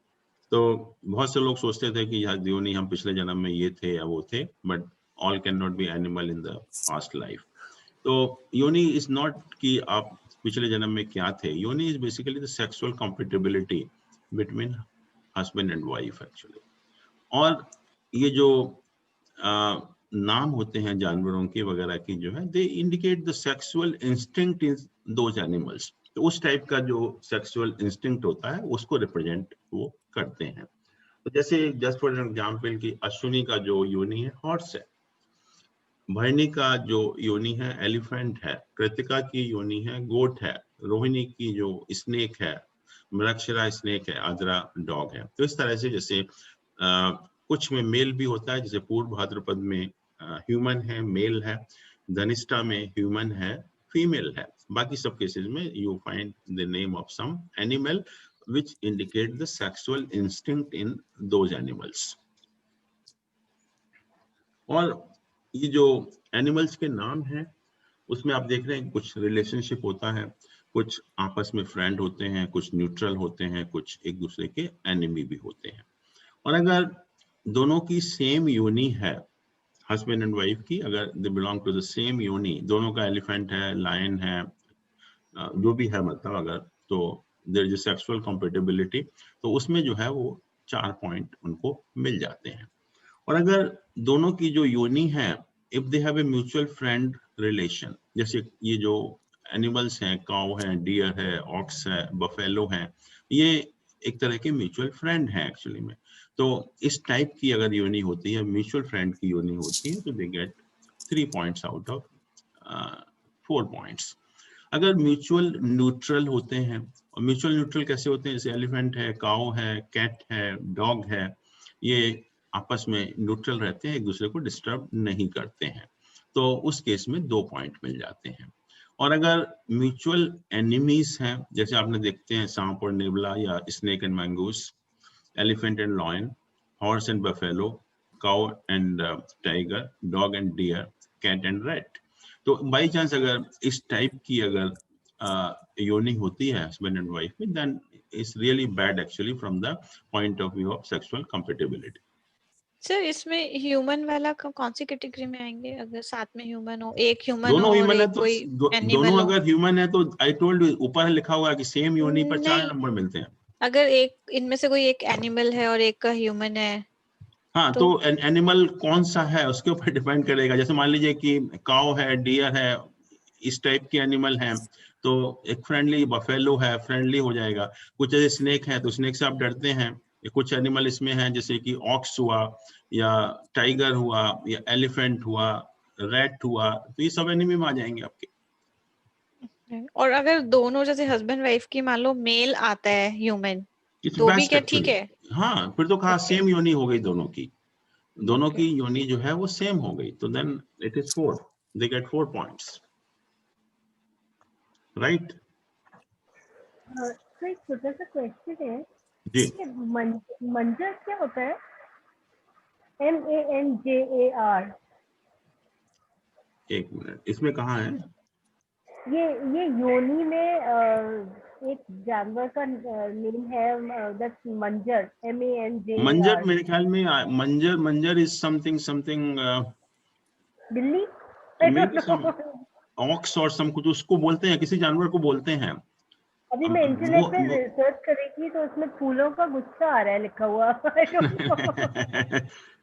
तो बहुत से लोग सोचते थे कि यार योनि हम पिछले जन्म में ये थे या वो थे, but all can not be animal in the past life. तो योनि इज नॉट कि आप पिछले जन्म में क्या थे, योनि is basically the sexual compatibility between husband and wife actually. और ये जो नाम होते हैं जानवरों के वगैरह की जो है, they indicate the sexual instinct in those animals. तो उस टाइप का जो सेक्सुअल इंस्टिंक्ट होता है उसको रिप्रेजेंट वो करते हैं। तो जैसे जस्ट फॉर एग्जांपल की अश्विनी का जो योनि है हॉर्स है, भरणी का जो योनि है एलिफेंट है, कृतिका की योनि है गोट है, रोहिणी की जो स्नेक है मृगशिरा स्नेक है, आद्रा डॉग है। तो इस तरह से जैसे कुछ में मेल भी होता है, जैसे पूर्व भाद्रपद में ह्यूमन है मेल है, धनिष्ठा में ह्यूमन है फीमेल है। बाकी सब केसेस में you find the name of some animal which indicate the sexual instinct in those animals। और ये जो एनिमल्स के नाम हैं उसमें आप देख रहे हैं कुछ रिलेशनशिप होता है, कुछ आपस में फ्रेंड होते हैं, कुछ न्यूट्रल होते हैं, कुछ एक दूसरे के एनिमी भी होते हैं। और अगर दोनों की सेम योनि है, हस्बैंड एंड वाइफ की, अगर they belong to the same yoni, दोनों का एलिफेंट है लायन है जो भी है, मतलब अगर तो देयर इज सेक्सुअल कंपैटिबिलिटी, तो उसमें जो है वो 4 पॉइंट उनको मिल जाते हैं। और अगर दोनों की जो योनि है, if they have a mutual friend relation, जैसे ये जो एनिमल्स हैं, काउ है, डियर है, ऑक्स है, बफेलो है, ये एक तरह के म्यूचुअल फ्रेंड है एक्चुअली में। तो इस टाइप की अगर योनि होती है, म्यूचुअल फ्रेंड की योनि होती है, तो they gate 3 points out of 4 points. अगर म्यूचुअल न्यूट्रल होते हैं, और म्यूचुअल न्यूट्रल कैसे होते हैं, जैसे एलिफेंट है, काऊ है, कैट है, डॉग है, ये आपस में न्यूट्रल रहते हैं, एक दूसरे को डिस्टर्ब नहीं करते हैं, तो उस केस में 2 पॉइंट मिल जाते हैं। और अगर म्यूचुअल एनिमीज हैं, जैसे आपने देखते हैं सांप और नेवला, या snake and mongoose, elephant and lion, horse and buffalo, cow and tiger, dog and deer, cat and rat, तो बाई चांस अगर इस टाइप की अगर योनि होती है हस्बैंड एंड वाइफ में, then it's really bad actually from the point of view of sexual compatibility. Sir इसमें ह्यूमन वाला कौन सी कैटेगरी में आएंगे? अगर साथ में ह्यूमन हो, एक ह्यूमन दोनों हो और ह्यूमन है एक तो कोई दोनों एनिमल हो। अगर ह्यूमन है तो आई टोल्ड यू, ऊपर लिखा हुआ है कि सेम योनि पर 4 नहीं, नंबर मिलते हैं। अगर एक इनमें से कोई एक एनिमल है और एक का ह्यूमन है, हाँ, तो एनिमल कौन सा है उसके ऊपर डिपेंड करेगा। जैसे मान लीजिए कि काऊ है, डियर है, इस टाइप के एनिमल हैं, तो एक फ्रेंडली बफेलो है, फ्रेंडली हो जाएगा। कुछ जैसे स्नेक है तो स्नेक से आप डरते हैं। कुछ एनिमल इसमें हैं जैसे कि ऑक्स हुआ, या टाइगर हुआ, या एलिफेंट हुआ, रैट हुआ, तो ये सब एनिमी में आ जाएंगे आपके। और अगर दोनों जैसे हस्बैंड वाइफ की मान लो मेल आता है ह्यूमन, इट्स तो भी बेस्ट क्या ठीक एक्चुअली। है? हाँ, फिर तो कहा सेम योनि हो गई दोनों की, दोनों Okay. की योनि जो है वो सेम हो गई, तो then it is 4, they get 4 points, right. तो एक छोटा सा क्वेश्चन है जी, कि मंजर क्या होता है? MANJAR। एक मिनट, इसमें कहाँ है? ये योनि में एक जानवर का नेम है, दैट्स मंजर, मंजर, MANJAR। मेरे ख्याल में मंजर इज समथिंग समथिंग, बिल्ली। मे बी सम ऑक्स और सम, कुछ उसको बोलते हैं, किसी जानवर को बोलते हैं। अभी मैं इंटरनेट पे रिसर्च कर रही थी तो उसमें फूलों का गुच्छा आ रहा है लिखा हुआ।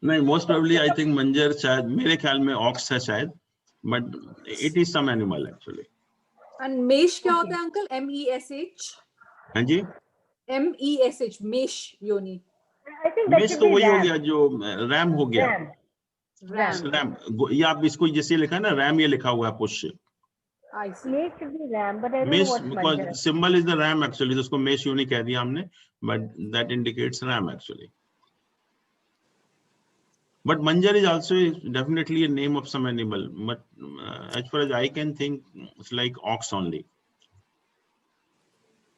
नहीं, मोस्ट प्रोबेबली आई थिंक मंजर शायद, मेरे ख्याल में ऑक्स है शायद, but it is some animal actually. And मेष क्या होता है अंकल? MESH। हाँ जी, MESH, मेष योनि। आई थिंक दैट मेष शुड तो बी वही हो रैम। गया जो रैम हो गया। रैम। रैम, ये आप इसको जैसे लिखा है ना, रैम ये लिखा हुआ है पुश। I see. मेष should be ram, but I don't know मेष, what's बिकॉज मंजर। Symbol is the RAM actually, तो उसको मेष योनि कह दिया हमने, but that indicates RAM actually. But manjar is also definitely a name of some animal, but as far as I can think, it's like ox only.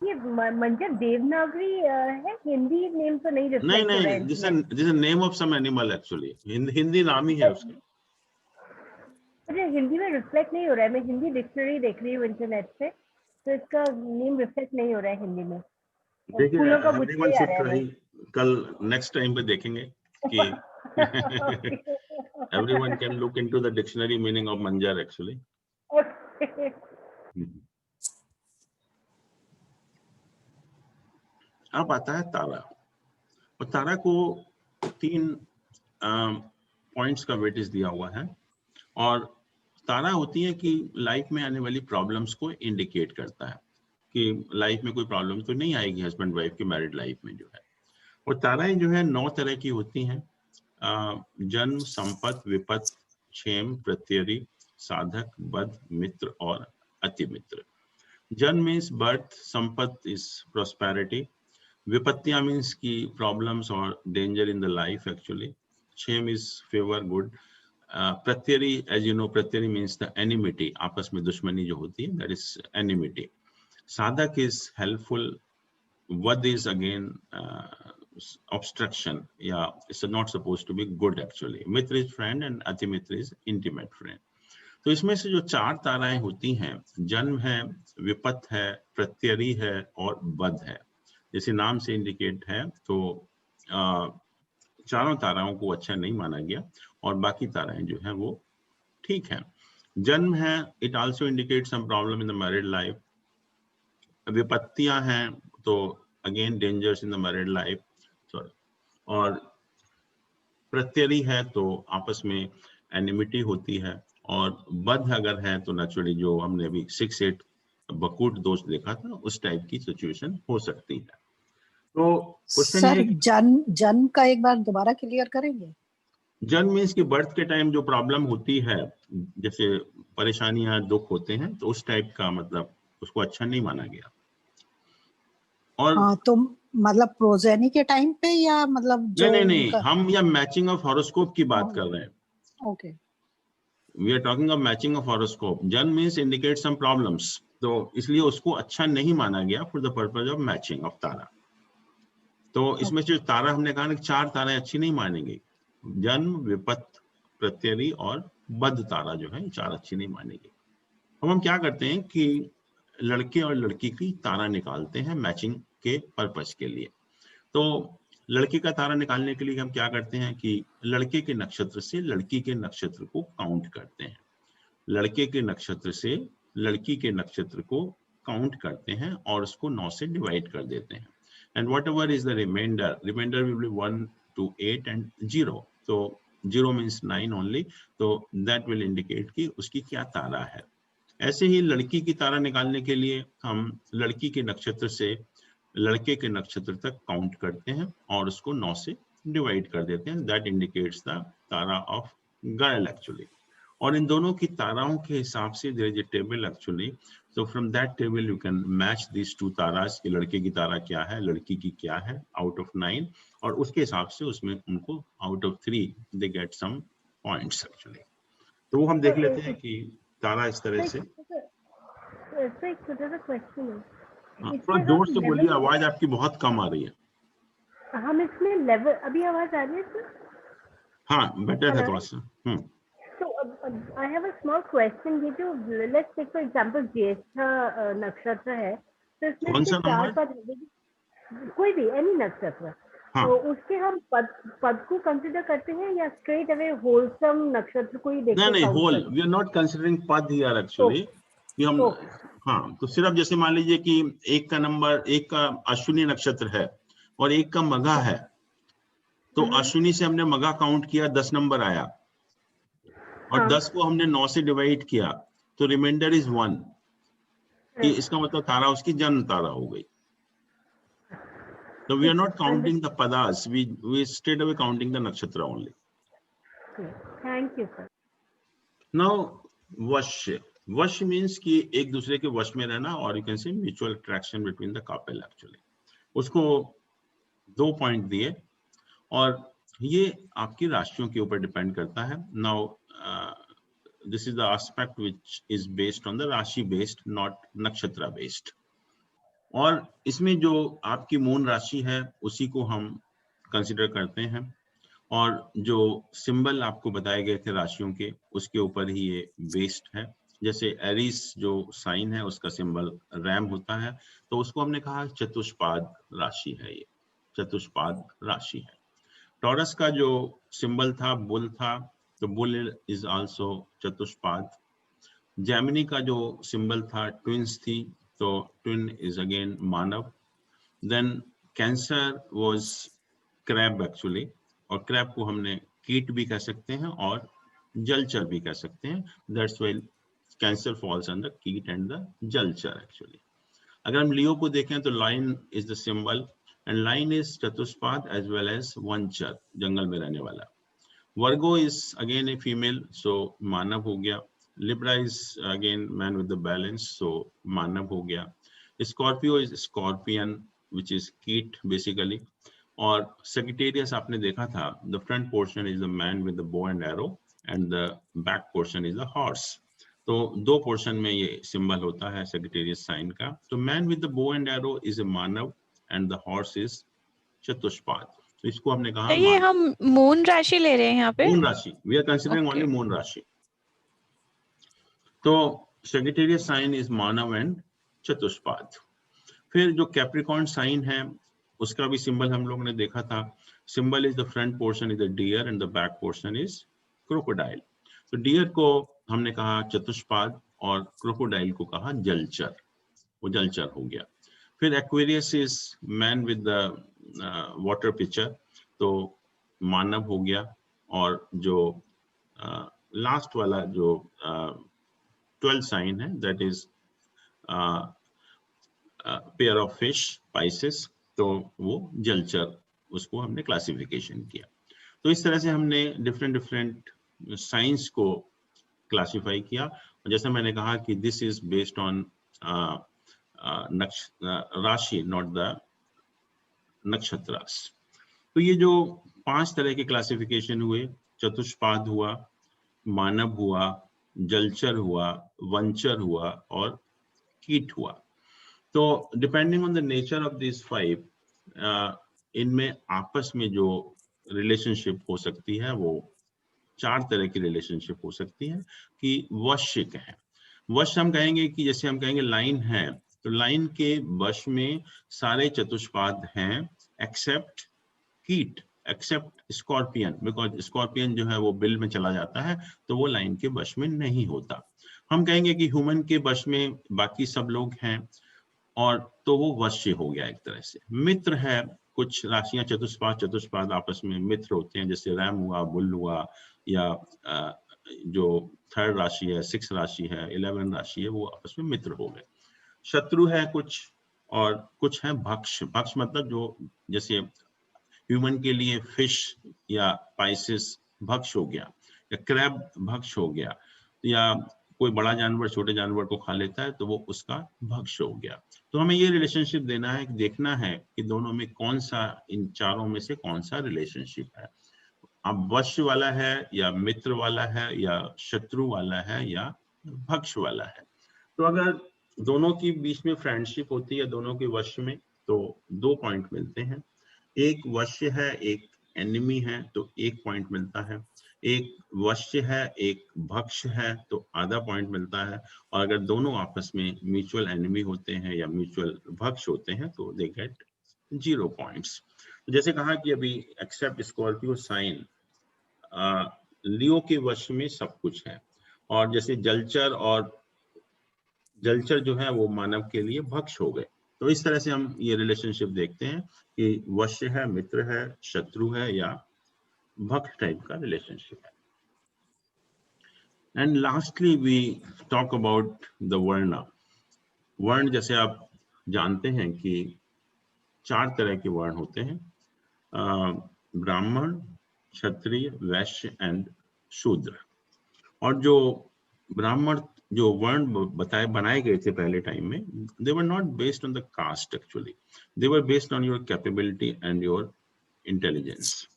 ये मंजर देवनागरी है, हिंदी नेम तो नहीं नहीं रिफ्लेक्ट हो रहा है नहीं, इसमें। this is a name of some animal actually. Hindi नाम ही है उसका। मुझे हिंदी में रिफ्लेक्ट नहीं हो रहा है, मैं हिंदी डिक्शनरी देख रही हूँ इंटरनेट पे, तो इसका नेम रिफ्लेक्ट नहीं हो रहा है हिंदी में। देखिए, फूलों का गुच्छा everyone ही आ should रहा है try, कल नेक्स्ट टाइम पे देखेंगे कि everyone can look into the dictionary meaning of manjar actually. अब आता है तारा, और तारा को 3 पॉइंट्स का वेटेज दिया हुआ है। और तारा होती है कि लाइफ में आने वाली प्रॉब्लम्स को इंडिकेट करता है कि लाइफ में कोई प्रॉब्लम तो नहीं आएगी हस्बैंड वाइफ की मैरिड लाइफ में जो है। और ताराएं जो है 9 तरह की होती हैं, जन्म, संपत, विपत, क्षेम, प्रत्ययी, साधक, बद्ध, मित्र और अतिमित्र। Janm means birth, sampat is prosperity, विपत्तियां मीन्स की प्रॉब्लम्स और danger in the life actually, kshem is favour, good, pratyayi, as you know, pratyayi means the enmity, आपस में दुश्मनी जो होती है, that is enmity. Sadhak is helpful, vadh is again obstruction, yeah, it's not supposed to be good actually. Mitra is friend and Atimitra is intimate friend. तो इसमें से जो 4 ताराएं होती हैं, जन्म है, विपत है, प्रत्ययी है और बद्ध है, जैसे नाम से इंडिकेट है, तो चारों ताराओं को अच्छा नहीं माना गया और बाकी ताराएं जो है वो ठीक है। जन्म है, it also indicate some problem in the married life. विपत्तियां हैं तो again dangers in the married life, और प्रत्ययी है तो आपस में एनिमिटी होती है, और बद्ध अगर है तो नेचुरली जो हमने अभी 6-8 बकूट दोष देखा था, उस टाइप की सिचुएशन हो सकती है। तो सर जन्म का एक बार दोबारा क्लियर करेंगे? जन्म मीन्स कि बर्थ के टाइम जो प्रॉब्लम होती है, जैसे परेशानियां, दुख होते हैं, तो उस टाइप का मतलब उसको अच्छा नहीं माना गया। और हाँ, तो मतलब प्रोजेनी के टाइम पे या मतलब जो नहीं, हम या मैचिंग ऑफ हॉरोस्कोप की बात कर रहे हैं। Okay, we are talking of matching of horoscope. जन्म मीन्स इंडिकेट सम प्रॉब्लम्स, तो इसलिए उसको अच्छा नहीं माना गया for the purpose of matching of tara. तो इसमें जो तारा हमने कहा ना, 4 ताराएं अच्छी नहीं मानेंगी, जन्म, विपत, प्रत्ययी और बद्ध तारा जो है 4 अच्छी नहीं मानेगी। अब हम क्या करते हैं कि लड़के और लड़की की तारा निकालते हैं मैचिंग के पर्पस के लिए। तो लड़के का तारा निकालने के लिए हम क्या करते हैं कि लड़के के नक्षत्र से लड़की के नक्षत्र को काउंट करते हैं, लड़के के नक्षत्र से लड़की के नक्षत्र को काउंट करते हैं और उसको 9 से डिवाइड कर देते हैं। And whatever is the remainder will be 1 to 8 and 0, तो 0 मीन्स 9 ओनली, तो दैट विल इंडिकेट कि उसकी क्या तारा है। ऐसे ही लड़की की तारा निकालने के लिए हम लड़की के नक्षत्र से लड़के के नक्षत्र तक काउंट करते हैं और उसको 9 से डिवाइड कर देते हैं, that indicates the tara of girl actually. और इन दोनों की ताराओं के हिसाब से there is a table actually, so from that table you can match these 2 तारास कि लड़के की तारा क्या है, लड़की की क्या है, out of 9, और उसके हिसाब से उसमें उनको out of 3 they get some points actually। तो वो हम देख लेते हैं कि तारा इस तरह से। एक छोटा सा क्वेश्चन है, थोड़ा जोर से बोलिए, आवाज आपकी बहुत कम आ रही है। हम इसमें लेवल, अभी आवाज आ रही है सर? हाँ, बेटर है थोड़ा सा। So I have a small question, ये जो let's take for example ज्येष्ठ नक्षत्र है, तो इसमें कौन सा 4 पद, कोई भी एनी नक्षत्र, तो उसके हम पद को कंसिडर करते हैं या स्ट्रेट अवे होलसम नक्षत्र को ही देखते हैं? नहीं, whole, we are not considering pad here actually, कि हम हाँ, तो सिर्फ जैसे मान लीजिए कि एक का अश्विनी नक्षत्र है और एक का मघा है, तो अश्विनी से हमने मघा काउंट किया, 10 नंबर आया, और 10 को हमने 9 से डिवाइड किया, तो रिमाइंडर इज 1, कि इसका मतलब तारा उसकी जन्म तारा हो गई। तो we are not counting the padas, we straight away counting the nakshatra only. Thank you sir. Now vashya, vash means कि एक दूसरे के वश में रहना, और you can say mutual attraction between the couple actually. उसको 2 पॉइंट दिए, और ये आपकी राशियों के ऊपर डिपेंड करता है। Now this is the aspect which is based on the राशि based, not नक्षत्र based। और इसमें जो आपकी मून राशि है उसी को हम कंसिडर करते हैं, और जो सिंबल आपको बताए गए थे राशियों के, उसके ऊपर ही ये बेस्ड है। जैसे एरीज जो साइन है उसका सिंबल रैम होता है, तो उसको हमने कहा चतुष्पाद राशि है, ये चतुष्पाद राशि है। टॉरस का जो सिंबल था बुल था, तो bull is also chatushpad. Gemini का जो सिंबल था ट्विंस थी, तो twin is again manav. Then Cancer was crab actually, और क्रैब को हमने कीट भी कह सकते हैं और जलचर भी कह सकते हैं। That's why cancer falls under keet and the jalchar actually. अगर हम लियो को देखें तो lion is the symbol and lion is chatushpad as well as vanchar, जंगल में रहने वाला। Virgo is again a female, so मानव हो गया। Libra is again man with the balance, so मानव हो गया। Scorpio is scorpion which is कीट बेसिकली। और सेजिटेरियस आपने देखा था, the front portion is the man with the bow and arrow and the back portion is the horse. तो दो पोर्शन में ये सिंबल होता है सेजिटेरियस साइन का। तो man with the bow and arrow is a manav and the horse is chatushpad. तो इसको हमने कहा तो ये हम मून राशि ले रहे हैं यहाँ पे, moon rashi, we are considering only moon rashi. तो Sagittarius sign is manav and chatushpad. फिर जो कैप्रिकॉर्न साइन है उसका भी सिंबल हम लोग ने देखा था। Symbol is the front portion is the deer and the back portion is crocodile. तो डियर को हमने कहा चतुष्पाद और क्रोकोडाइल को कहा जलचर, वो जलचर हो गया। फिर Aquarius is man with the water pitcher, तो मानव हो गया। और जो लास्ट वाला जो 12 साइन है that is pair of fish Pisces, तो वो जलचर, उसको हमने क्लासिफिकेशन किया। तो इस तरह से हमने डिफरेंट साइंस को क्लासिफाई किया। और जैसे मैंने कहा कि दिस इज बेस्ड ऑन राशि, नॉट द नक्षत्रास। तो ये जो 5 तरह के क्लासिफिकेशन हुए, चतुष्पाद हुआ, मानव हुआ, जलचर हुआ, वनचर हुआ और कीट हुआ। तो depending on the nature of this 5, इनमें आपस में जो रिलेशनशिप हो सकती है वो 4 तरह की रिलेशनशिप हो सकती है कि वश्य कहें। वश हम कहेंगे कि जैसे हम कहेंगे लाइन है, तो लाइन के वश में सारे चतुष्पाद हैं एक्सेप्ट कीट, एक्सेप्ट स्कॉर्पियन, बिकॉज स्कॉर्पियन जो है वो बिल में चला जाता है तो वो लाइन के वश में नहीं होता। हम कहेंगे कि ह्यूमन के वश में बाकी सब लोग हैं, और तो वो वश्य हो गया एक तरह से। मित्र है, कुछ राशियां चतुष्पाद आपस में मित्र होते हैं, जैसे रैम हुआ, बुल हुआ, या जो 3rd राशि है, 6 राशि है, 11 राशि है, वो आपस में मित्र हो गए। शत्रु है कुछ, और कुछ है भक्ष। भक्ष मतलब जो जैसे ह्यूमन के लिए फिश या पाइसेस भक्ष हो गया, या क्रैब भक्ष हो गया, या कोई बड़ा जानवर छोटे जानवर को खा लेता है तो वो उसका भक्ष हो गया। तो हमें ये रिलेशनशिप देना है, देखना है कि दोनों में कौन सा, इन चारों में से कौन सा रिलेशनशिप है। अब वश्य वाला है या मित्र वाला है या शत्रु वाला है या भक्ष वाला है। तो अगर दोनों के बीच में फ्रेंडशिप होती है, दोनों के वश्य में, तो 2 पॉइंट मिलते हैं। एक वश्य है, एक एनिमी है, तो 1 पॉइंट मिलता है। एक वश्य है, एक भक्ष है, तो आधा पॉइंट मिलता है। और अगर दोनों आपस में म्यूचुअल एनिमी होते हैं या म्यूचुअल भक्ष होते हैं तो दे गेट 0 पॉइंट्स। जैसे कहा कि अभी एक्सेप्ट स्कॉर्पियो साइन, लियो के वश में सब कुछ है, और जैसे जलचर जो है वो मानव के लिए भक्ष हो गए। तो इस तरह से हम ये रिलेशनशिप देखते हैं कि वश्य है, मित्र है, शत्रु है, या भक्ष टाइप का रिलेशनशिप है। And lastly we talk about the varna. वर्ण जैसे आप जानते हैं कि 4 तरह के वर्ण होते हैं, ब्राह्मण, क्षत्रिय, वैश्य एंड शूद्र। और जो ब्राह्मण जो वर्ण बनाए गए थे पहले टाइम में, they were not based on the caste, actually they were based on your capability and your intelligence.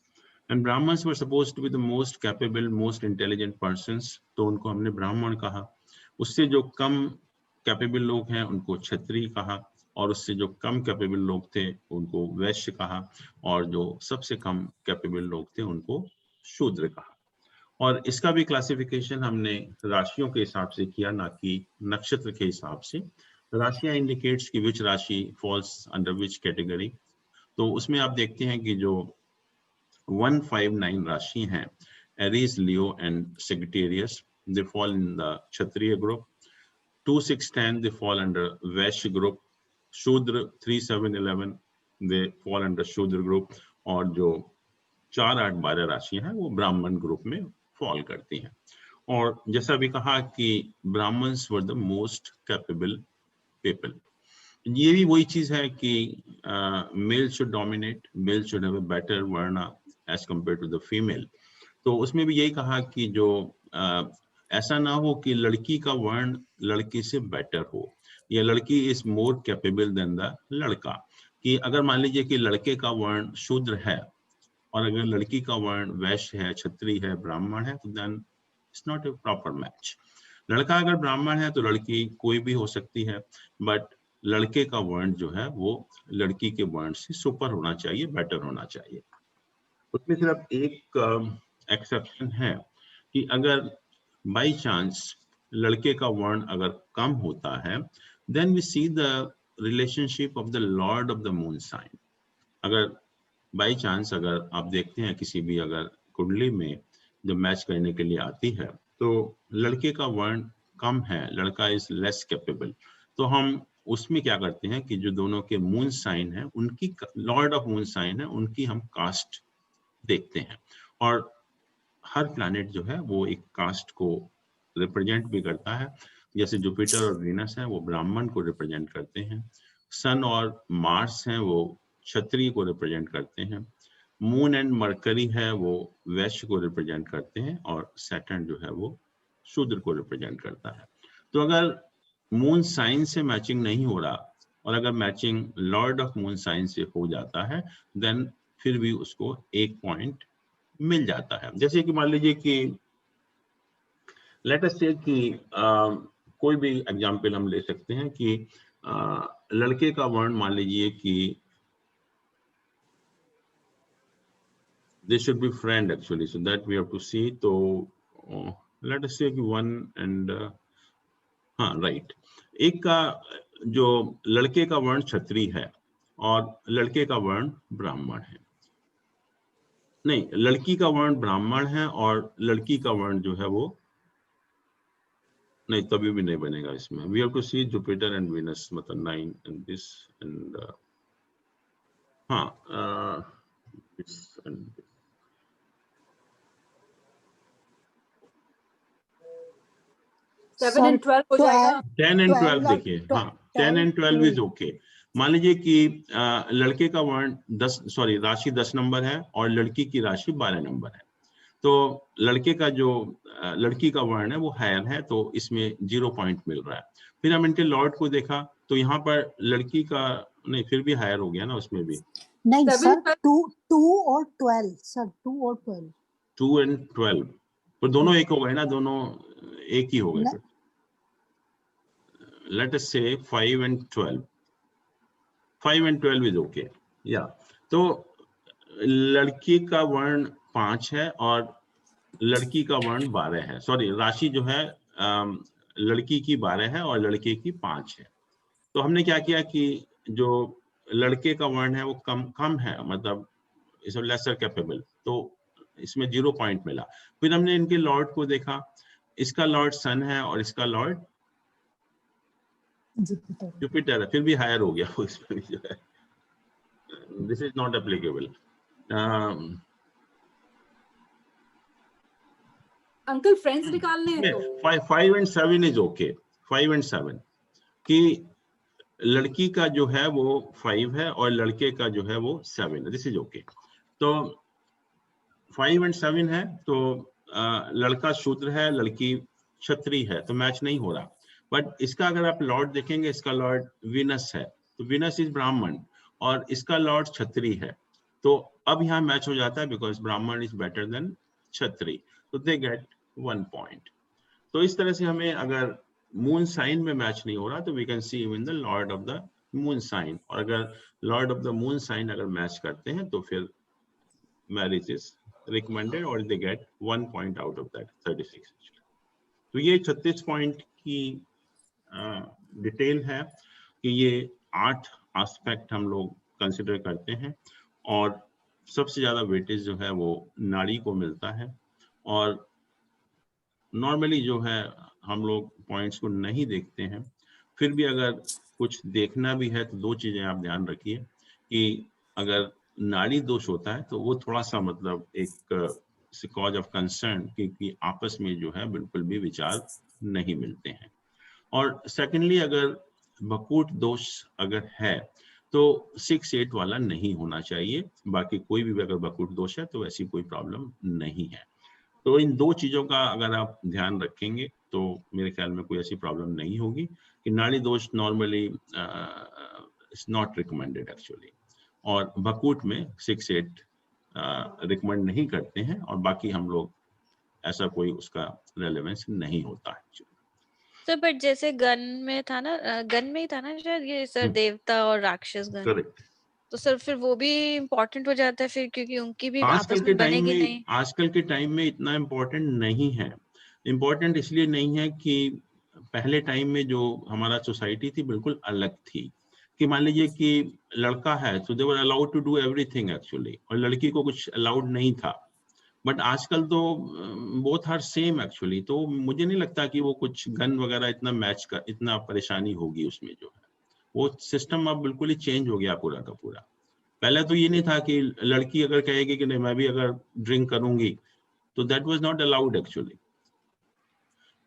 And Brahmins were supposed to be the most capable, most intelligent persons, तो उनको हमने ब्राह्मण कहा। उससे जो कम कैपेबल लोग हैं उनको क्षत्रिय कहा, और उससे जो कम कैपेबल लोग थे उनको वैश्य कहा, और जो सबसे कम कैपेबल लोग थे उनको शूद्र कहा। और इसका भी क्लासिफिकेशन हमने राशियों के हिसाब से किया, ना कि नक्षत्र के हिसाब से। राशियां इंडिकेट्स कि विच राशि फॉल्स अंडर विच कैटेगरी। तो उसमें आप देखते हैं कि जो 159 राशि हैं, Aries, Leo and Sagittarius, they fall in the Kshatriya group. 2, 6, 10 they fall under Vysya group. शूद्र 3, 7, 11 they fall under शूद्र ग्रुप। और जो 4, 8, 12 राशियां हैं वो ब्राह्मण ग्रुप में फॉल करती हैं। और जैसा भी कहा कि Brahmins were the most capable people. ये भी वही चीज है कि male should dominate, male should have a better varna as compare to the female. तो उसमें भी यही कहा कि जो ऐसा ना हो कि लड़की का वर्ण लड़की से बेटर हो, या ladki is more capable than the ladka. कि अगर मान लीजिए कि लड़के का वर्ण शूद्र है और अगर लड़की का वर्ण वैश्य है, क्षत्रिय है, ब्राह्मण है, तो then it's not a proper match. लड़का अगर ब्राह्मण है तो लड़की कोई भी हो सकती है, बट लड़के का वर्ण जो है वो लड़की के वर्ण से सुपर होना चाहिए, बेटर होना चाहिए। उसमें सिर्फ एक एक्सेप्शन है कि अगर बाई चांस लड़के का वर्ण अगर कम होता है, then we see the relationship of the lord of the moon sign. अगर बाई चांस अगर आप देखते हैं किसी भी अगर कुंडली में जब मैच करने के लिए आती है तो लड़के का वर्ण कम है, लड़का इज लेस कैपेबल, तो हम उसमें क्या करते हैं कि जो दोनों के मून साइन है, उनकी लॉर्ड ऑफ मून साइन है, उनकी हम कास्ट देखते हैं। और हर प्लैनेट जो है वो एक कास्ट को रिप्रेजेंट भी करता है। जैसे जुपिटर और वीनस है वो ब्राह्मण को रिप्रेजेंट करते हैं, सन और मार्स हैं वो क्षत्रिय को रिप्रेजेंट करते हैं, मून एंड मरकरी है वो वैश्य को रिप्रेजेंट करते हैं, और सैटर्न जो है वो शूद्र को रिप्रेजेंट करता है। तो अगर मून साइन से मैचिंग नहीं हो रहा और अगर matching lord of moon sign से हो जाता है, देन फिर भी उसको 1 पॉइंट मिल जाता है। जैसे कि मान लीजिए कि लेट अस से कि कोई भी एग्जांपल हम ले सकते हैं कि लड़के का वर्ण मान लीजिए कि this should be friend actually, so that we have to see. तो let us say कि 1 and हाँ राइट, एक का जो लड़के का वर्ण क्षत्रिय है और लड़के का वर्ण ब्राह्मण है, नहीं लड़की का वर्ण ब्राह्मण है और लड़की का वर्ण जो है वो नहीं, तभी भी नहीं बनेगा इसमें। We have to see Jupiter and Venus, मतलब 9 एंड दिस एंड हाँ दिस एंड 7 and 12 हो जाएगा। 10 and 12 देखिए, हाँ 10 and 12 इज ओके। मान लीजिए कि लड़के का वर्ण 10 सॉरी राशि 10 नंबर है और लड़की की राशि 12 नंबर है, तो लड़के का जो लड़की का वर्ण है वो हायर है, तो इसमें 0 पॉइंट मिल रहा है। फिर हम इनके लॉर्ड को देखा तो यहाँ पर लड़की का नहीं, फिर भी हायर हो गया ना उसमें भी। नहीं 7, सर, 2 और 12 सर, 2 और 12 2 and 12 पर दोनों एक हो गए ना, दोनों एक ही हो गए। लेट अस से 5 and 12, 5 and 12 इज ओके या। तो लड़की का वर्ण 5 है और लड़की का वर्ण 12 है, सॉरी राशि जो है लड़की की 12 है और लड़के की 5 है। तो हमने क्या किया कि जो लड़के का वर्ण है वो कम है, मतलब इज लेसर कैपेबल, तो इसमें 0 पॉइंट मिला। फिर हमने इनके लॉर्ड को देखा, इसका लॉर्ड सन है और इसका लॉर्ड जुपिटर है, फिर भी हायर हो गया वो इसमें भी जो है। This is not applicable. Uncle friends निकालने हैं तो 5 and 7 इज ओके। 5 and 7 कि लड़की का जो है वो 5 है और लड़के का जो है वो 7 है, दिस इज ओके। तो 5 and 7 है तो लड़का शूद्र है, लड़की क्षत्रिय है, तो मैच नहीं हो रहा। बट इसका अगर आप लॉर्ड देखेंगे, इसका लॉर्ड वीनस है, तो वीनस इज ब्राह्मण और इसका लॉर्ड क्षत्रिय है, तो अब यहाँ मैच हो जाता है बिकॉज ब्राह्मण इज बेटर देन क्षत्रिय, तो दे गेट 1 पॉइंट। तो इस तरह से हमें अगर मून साइन में मैच नहीं हो रहा तो we can see even the lord of the moon sign, और अगर lord of the moon sign अगर मैच करते हैं तो फिर मैरिज इज रिकमेंडेड और they get 1 point out of that 36। तो ये 36 पॉइंट की डिटेल है कि ये 8 एस्पेक्ट हम लोग कंसिडर करते हैं और सबसे ज्यादा वेटेज जो है वो नाड़ी को मिलता है। और नॉर्मली जो है हम लोग पॉइंट्स को नहीं देखते हैं, फिर भी अगर कुछ देखना भी है तो 2 चीजें आप ध्यान रखिए कि अगर नाड़ी दोष होता है तो वो थोड़ा सा मतलब एक कॉज ऑफ कंसर्न कि आपस में जो है बिल्कुल भी विचार नहीं मिलते हैं। और सेकेंडली अगर बकूट दोष अगर है तो 6-8 वाला नहीं होना चाहिए, बाकी कोई भी अगर बकूट दोष है तो ऐसी कोई प्रॉब्लम नहीं है। तो इन दो चीजों का अगर आप ध्यान रखेंगे तो मेरे ख्याल में कोई ऐसी प्रॉब्लम नहीं होगी कि नाड़ी दोष normally is not recommended actually, और बकूट में 6-8 रिकमेंड नहीं करते हैं, और बाकी हम लोग ऐसा कोई उसका रेलेवेंस नहीं होता है। सर बट जैसे गन में था ना, गन में ही था ना शायद ये सर, देवता और राक्षस गन, करेक्ट। तो सर फिर वो भी इम्पोर्टेंट हो जाता है फिर, क्योंकि उनकी भी आजकल आपस के में टाइम बनेगी में नहीं। आजकल के टाइम में इतना इम्पोर्टेंट नहीं है। इम्पोर्टेंट इसलिए नहीं है कि पहले टाइम में जो हमारा सोसाइटी थी बिल्कुल अलग थी, कि मान लीजिए कि लड़का है तो they were allowed to do everything actually, और लड़की को कुछ अलाउड नहीं था। बट आजकल तो बोथ आर सेम एक्चुअली, तो मुझे नहीं लगता कि वो कुछ गन वगैरह इतना मैच का इतना परेशानी होगी उसमें। जो है वो सिस्टम अब बिल्कुल ही चेंज हो गया पूरा का पूरा। पहले तो ये नहीं था कि लड़की अगर कहेगी कि नहीं मैं भी अगर ड्रिंक करूंगी तो that was not allowed actually,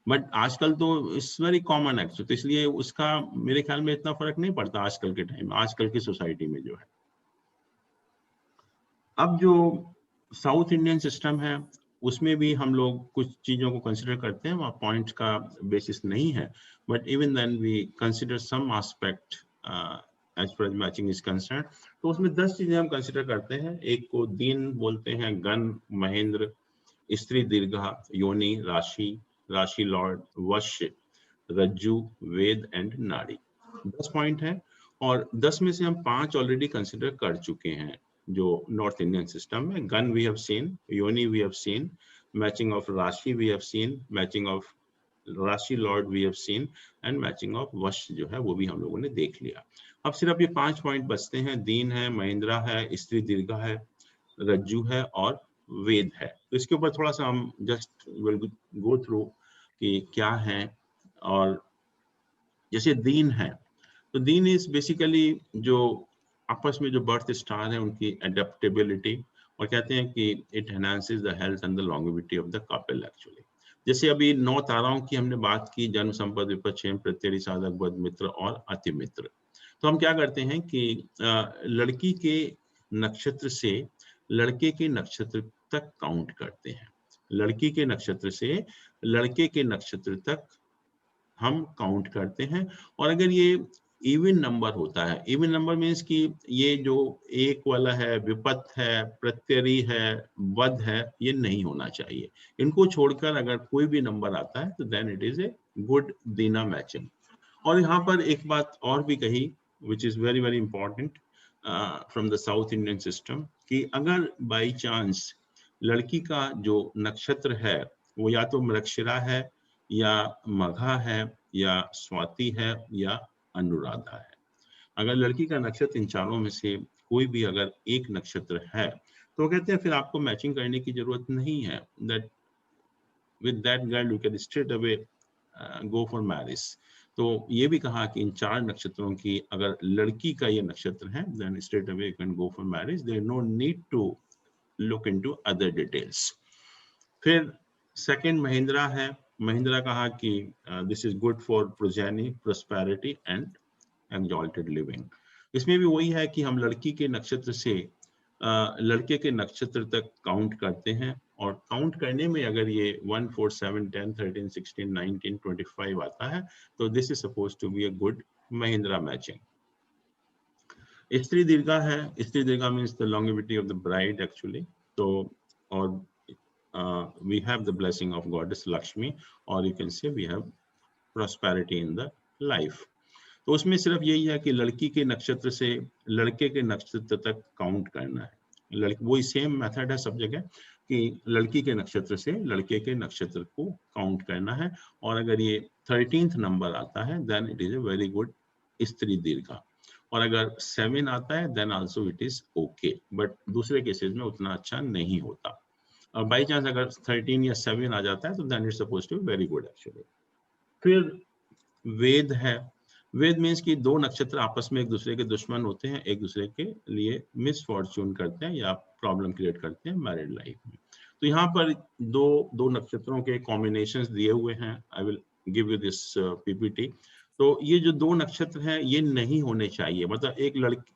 but आजकल तो इट्स वेरी कॉमन एक्चुअली, तो इसलिए उसका मेरे ख्याल में इतना फर्क नहीं पड़ता आजकल के टाइम, आजकल की सोसाइटी में जो है। अब जो साउथ इंडियन सिस्टम है उसमें भी हम लोग कुछ चीजों को कंसिडर करते हैं, वहाँ पॉइंट्स का बेसिस नहीं है, but even then we consider some aspect as far as matching is concern. तो उसमें 10 चीजें हम कंसिडर करते हैं। एक को दीन बोलते हैं, गण, महेंद्र, स्त्री दीर्घा, योनि, राशि, राशि लॉर्ड, वश्य, रज्जु, वेद एंड नाड़ी। 10 पॉइंट है, और 10 में से हम 5 ऑलरेडी कंसिडर कर चुके हैं जो नॉर्थ इंडियन सिस्टम में। Gun we have seen, yoni we have seen, matching of rashi we have seen, matching of rashi lord we have seen, and matching of vash जो है वो भी हम लोगों ने देख लिया। अब सिर्फ ये 5 पॉइंट बचते हैं। दीन है, महेंद्रा है, स्त्री दीर्घा है, रज्जु है और वेद है। तो इसके ऊपर थोड़ा सा हम जस्ट विल गो थ्रू कि क्या है। और जैसे दीन है तो दीन इज बेसिकली जो आपस में जो बर्थ स्टार है उनकी एडेप्टेबिलिटी, और कहते हैं कि it enhances the health and the longevity of the couple actually. जैसे अभी 9 ताराओं की हमने बात की, जन्म, संपद, विपद, क्षेम, प्रत्यय, साधक, बद, मित्र और अति मित्र। तो हम क्या करते हैं कि लड़की के नक्षत्र से लड़के के नक्षत्र तक काउंट करते हैं। लड़की के नक्षत्र से लड़के के नक्षत्र तक हम काउंट करते हैं। और अगर ये इवन नंबर होता है, इवन नंबर मीन्स कि ये जो एक वाला है, विपत है, प्रत्यरी है, वध है, ये नहीं होना चाहिए। इनको छोड़कर अगर कोई भी नंबर आता है तो then it is a good dina matching. और यहाँ पर एक बात और भी कही which is very very important from the South Indian system, कि अगर बाई चांस लड़की का जो नक्षत्र है वो या तो मृगशिरा है या मघा है या स्वाति है या अनुराधा है। अगर लड़की का नक्षत्र इन चारों में से कोई भी अगर एक नक्षत्र है तो कहते हैं फिर आपको मैचिंग करने की जरूरत नहीं है, that with that girl you can straight away go for marriage. तो ये भी कहा कि इन 4 नक्षत्रों की अगर लड़की का ये नक्षत्र है then straight away you can go for marriage, there no need to look into other details. फिर सेकंड महेंद्रा है। महेंद्रा कहा कि this is good for progeny, prosperity and exalted living. इसमें भी वही है कि हम लड़की के नक्षत्र से लड़के के नक्षत्र तक काउंट करते हैं, और काउंट करने में अगर ये 1, 4, 7, 10, 13, 16, 19, 25 आता है तो this is suppose to be a good Mahendra matching. Stree Deergha है। Stree Deergha means the longevity of the bride actually. तो और we have the blessing of goddess Lakshmi, or you can say we have prosperity in the life. तो उसमें सिर्फ यही है कि लड़की के नक्षत्र से लड़के के नक्षत्र तक काउंट करना है। वही सेम मेथड है सब जगह कि लड़की के नक्षत्र से लड़के के नक्षत्र को काउंट करना है, और अगर ये 13th नंबर आता है then it is a very good Stree Deergha, और अगर 7 आता है then also it is okay, but दूसरे केसेस में उतना अच्छा नहीं होता। और बाई चांस अगर 13 या 7 आ जाता है तो then it's supposed to be very good actually. फिर वेद है। वेद मीन्स कि दो नक्षत्र आपस में एक दूसरे के दुश्मन होते हैं, एक दूसरे के लिए मिसफॉर्च्यून करते हैं या प्रॉब्लम क्रिएट करते हैं मैरिड लाइफ में। तो यहाँ पर दो नक्षत्रों के कॉम्बिनेशंस दिए हुए हैं। I will give you this PPT. तो ये जो दो नक्षत्र हैं ये नहीं होने चाहिए, मतलब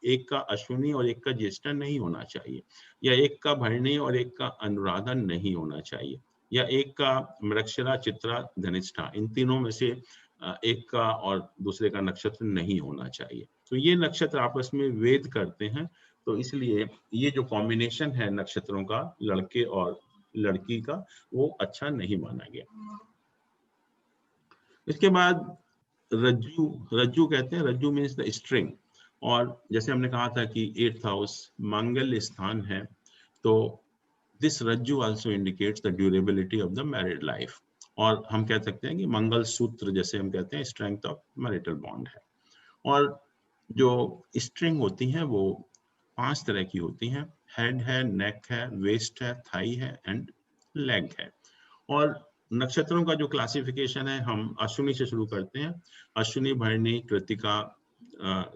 एक का अश्विनी और एक का ज्येष्ठा नहीं होना चाहिए, या एक का भरणी और एक का अनुराधा नहीं होना चाहिए, या एक का मृगशिरा चित्रा धनिष्ठा, इन तीनों में से एक का और दूसरे का नक्षत्र नहीं होना चाहिए। तो ये नक्षत्र आपस में वेद करते हैं, तो इसलिए ये जो कॉम्बिनेशन है नक्षत्रों का, लड़के और लड़की का, वो अच्छा नहीं माना गया। इसके बाद रज्जू कहते हैं, रज्जू मीन्स द स्ट्रिंग, और जैसे हमने कहा था कि 8th हाउस मंगल स्थान है, तो this Rajju also indicates the durability of the married life, और हम कह सकते हैं कि मंगल सूत्र जैसे हम कहते हैं स्ट्रेंथ ऑफ मैरिटल बॉन्ड है। और जो स्ट्रिंग होती हैं वो 5 तरह की होती हैं, हेड है, नेक है, वेस्ट है, थाई है एंड लेग है। और नक्षत्रों का जो क्लासिफिकेशन है हम अश्विनी से शुरू करते हैं, Ashwini, Bharani, Krittika,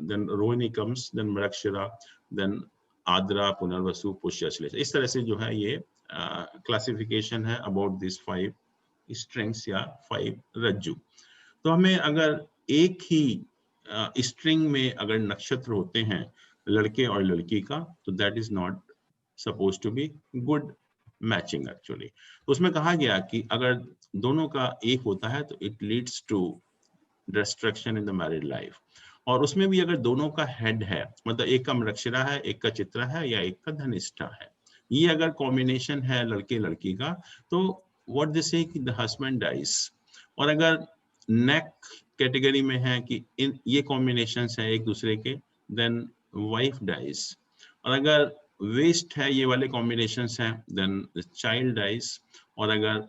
then Rohini comes, then Mrigashira, then Ardra, Punarvasu, Pushya, Shlesha. इस तरह से जो है ये क्लासिफिकेशन है अबाउट दिस 5 स्ट्रिंग्स या 5 रज्जू। तो हमें अगर एक ही स्ट्रिंग में अगर नक्षत्र होते हैं लड़के और लड़की का, तो that is not suppose to be good matching actually. तो उसमें कहा गया कि अगर दोनों का एक होता है तो it leads to destruction in the married life. और उसमें भी अगर दोनों का हेड है, मतलब एक का मृगशिरा है, एक का चित्रा है या एक का धनिष्ठा है, ये अगर कॉम्बिनेशन है लड़के लड़की का, तो व्हाट दे से कि द हस्बैंड डाइज। और अगर नेक कैटेगरी में है कि इन ये कॉम्बिनेशंस है एक दूसरे के, देन वाइफ डाइज। और अगर वेस्ट है, ये वाले कॉम्बिनेशंस हैं, देन चाइल्ड डाइज। और अगर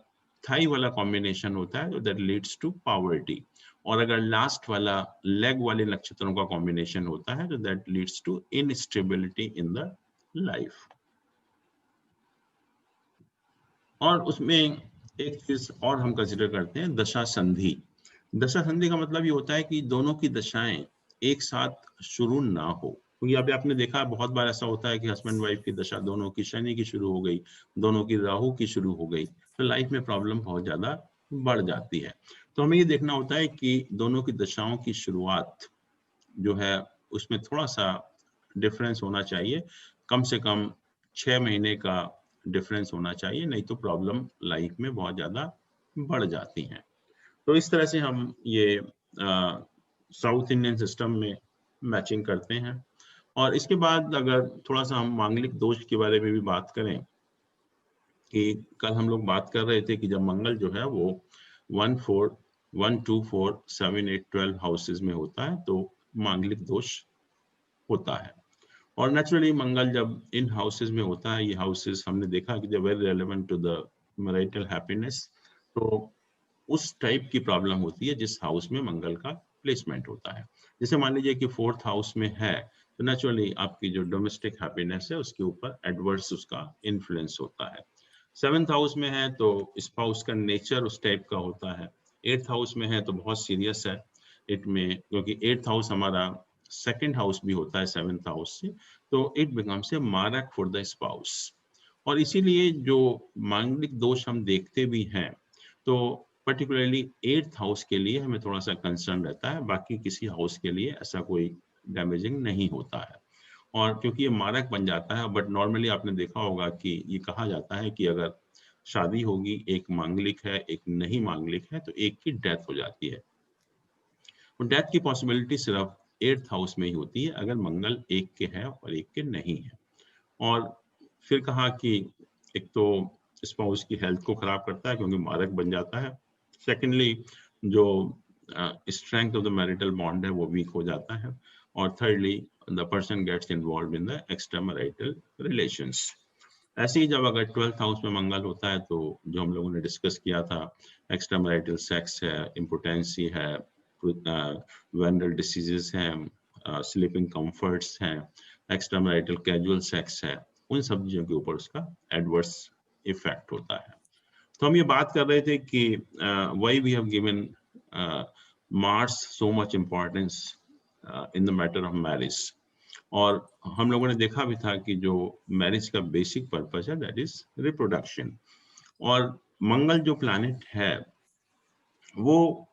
थाई वाला कॉम्बिनेशन होता है तो दैट लीड्स टू पॉवर्टी। और अगर लास्ट वाला लेग वाले नक्षत्रों का कॉम्बिनेशन होता है तो that leads to instability in the life. और उसमें एक चीज और हम कंसिडर करते हैं, दशा संधि। दशा संधि का मतलब ये होता है कि दोनों की दशाएं एक साथ शुरू ना हो, क्योंकि अभी आपने देखा बहुत बार ऐसा होता है कि हस्बैंड वाइफ की दशा दोनों की शनि की शुरू हो गई, दोनों की राहु की शुरू हो गई, तो लाइफ में प्रॉब्लम बहुत ज्यादा बढ़ जाती है। तो हमें ये देखना होता है कि दोनों की दशाओं की शुरुआत जो है उसमें थोड़ा सा डिफरेंस होना चाहिए, कम से कम 6 महीने का डिफरेंस होना चाहिए, नहीं तो प्रॉब्लम लाइफ में बहुत ज्यादा बढ़ जाती हैं। तो इस तरह से हम ये साउथ इंडियन सिस्टम में मैचिंग करते हैं। और इसके बाद अगर थोड़ा सा हम मांगलिक दोष के बारे में भी बात करें, कि कल हम लोग बात कर रहे थे कि जब मंगल जो है वो 1, 4, 1, 2, 4, 7, 8, 12 हाउसेज में होता है तो मांगलिक दोष होता है। और नेचुरली मंगल जब इन हाउसेज में होता है, ये हाउसेज हमने देखा कि they very relevant to the marital happiness, तो उस टाइप की प्रॉब्लम होती है जिस हाउस में मंगल का प्लेसमेंट होता है। जैसे मान लीजिए कि 4th हाउस में है तो नेचुरली आपकी जो डोमेस्टिक हैप्पीनेस है उसके ऊपर एडवर्स उसका इन्फ्लुएंस होता है। 7th हाउस में है तो स्पाउस का नेचर उस टाइप का होता है। 8th हाउस में है तो बहुत सीरियस है इट में, क्योंकि 8th हाउस हमारा 2nd हाउस भी होता है 7th हाउस से, तो इट बिकम्स ए मारक फॉर द स्पाउस। और इसीलिए जो मांगलिक दोष हम देखते भी हैं तो पर्टिकुलरली 8th हाउस के लिए हमें थोड़ा सा कंसर्न रहता है, बाकी किसी हाउस के लिए ऐसा कोई डैमेजिंग नहीं होता है। और क्योंकि ये मारक बन जाता है, बट नॉर्मली आपने देखा होगा कि ये कहा जाता है कि अगर शादी होगी, एक मांगलिक है एक नहीं मांगलिक है, तो एक की डेथ हो जाती है। और डेथ की पॉसिबिलिटी सिर्फ 8th हाउस में ही होती है अगर मंगल एक के है और एक के नहीं है। और फिर कहा कि एक तो स्पाउस की हेल्थ को खराब करता है क्योंकि मारक बन जाता है, सेकेंडली जो strength of the marital bond है वो वीक हो जाता है, और thirdly the person gets involve in the extra marital relations. ऐसे ही जब अगर 12th हाउस में मंगल होता है तो जो हम लोगों ने डिस्कस किया था, एक्स्ट्रा मैरिटल सेक्स है, इम्पोटेंसी है, वेनरल डिसीजेस हैं, स्लीपिंग कंफर्ट्स हैं, एक्स्ट्रा मैरिटल कैजुअल सेक्स है, उन सब चीजों के ऊपर उसका एडवर्स इफेक्ट होता है। तो हम ये बात कर रहे थे कि why we have given Mars so much importance in the matter of marriage. और हम लोगों ने देखा भी था कि जो मैरिज का बेसिक पर्पस है दैट इज रिप्रोडक्शन, और मंगल जो प्लैनेट है वो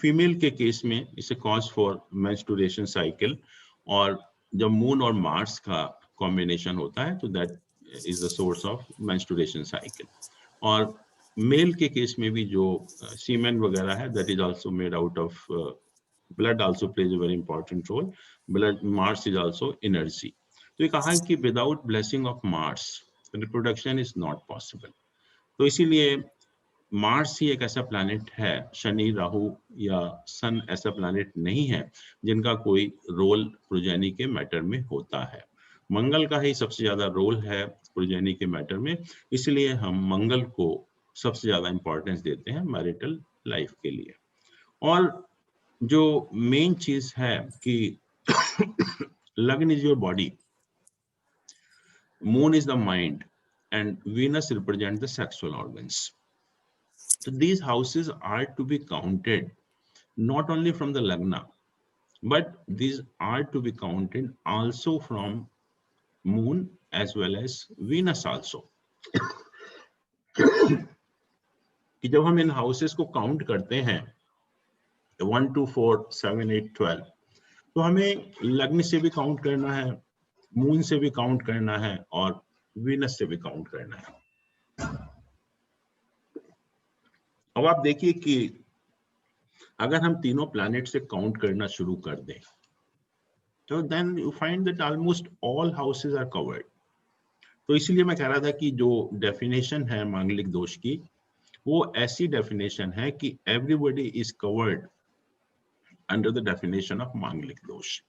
फीमेल के केस में इसे कॉज फॉर मेंस्ट्रुएशन साइकिल, और जब मून और मार्स का कॉम्बिनेशन होता है तो that is the source of menstruation cycle. और मेल के केस में भी जो सीमेन वगैरह है that is also made out of blood, also plays a very important role. Blood, Mars is also energy. तो ये कहा है कि without blessing of Mars reproduction is not possible. तो इसीलिए मार्स ही एक ऐसा प्लैनेट है, शनि, राहु या सन ऐसा प्लैनेट नहीं है जिनका कोई रोल प्रोजेनी के मैटर में होता है। मंगल का ही सबसे ज्यादा रोल है प्रोजेनी के मैटर में, इसलिए हम मंगल को सबसे ज्यादा इंपॉर्टेंस देते हैं मैरिटल लाइफ के लिए। और जो मेन चीज है कि लग्न is your body, moon is the mind and Venus represent the sexual organs. So these houses are to be counted not only from the lagna, but these are to be counted also from moon as well as Venus also. कि जब हम इन houses को count करते हैं 1 2 4 7 8 12, तो हमें लग्न से भी काउंट करना है, मून से भी काउंट करना है और वीनस से भी काउंट करना है। अब आप देखिए कि अगर हम तीनों प्लैनेट से काउंट करना शुरू कर दें तो then you find that almost all houses are covered. तो इसलिए मैं कह रहा था कि जो डेफिनेशन है मांगलिक दोष की, वो ऐसी डेफिनेशन है कि everybody is covered under the definition of मांगलिक दोष।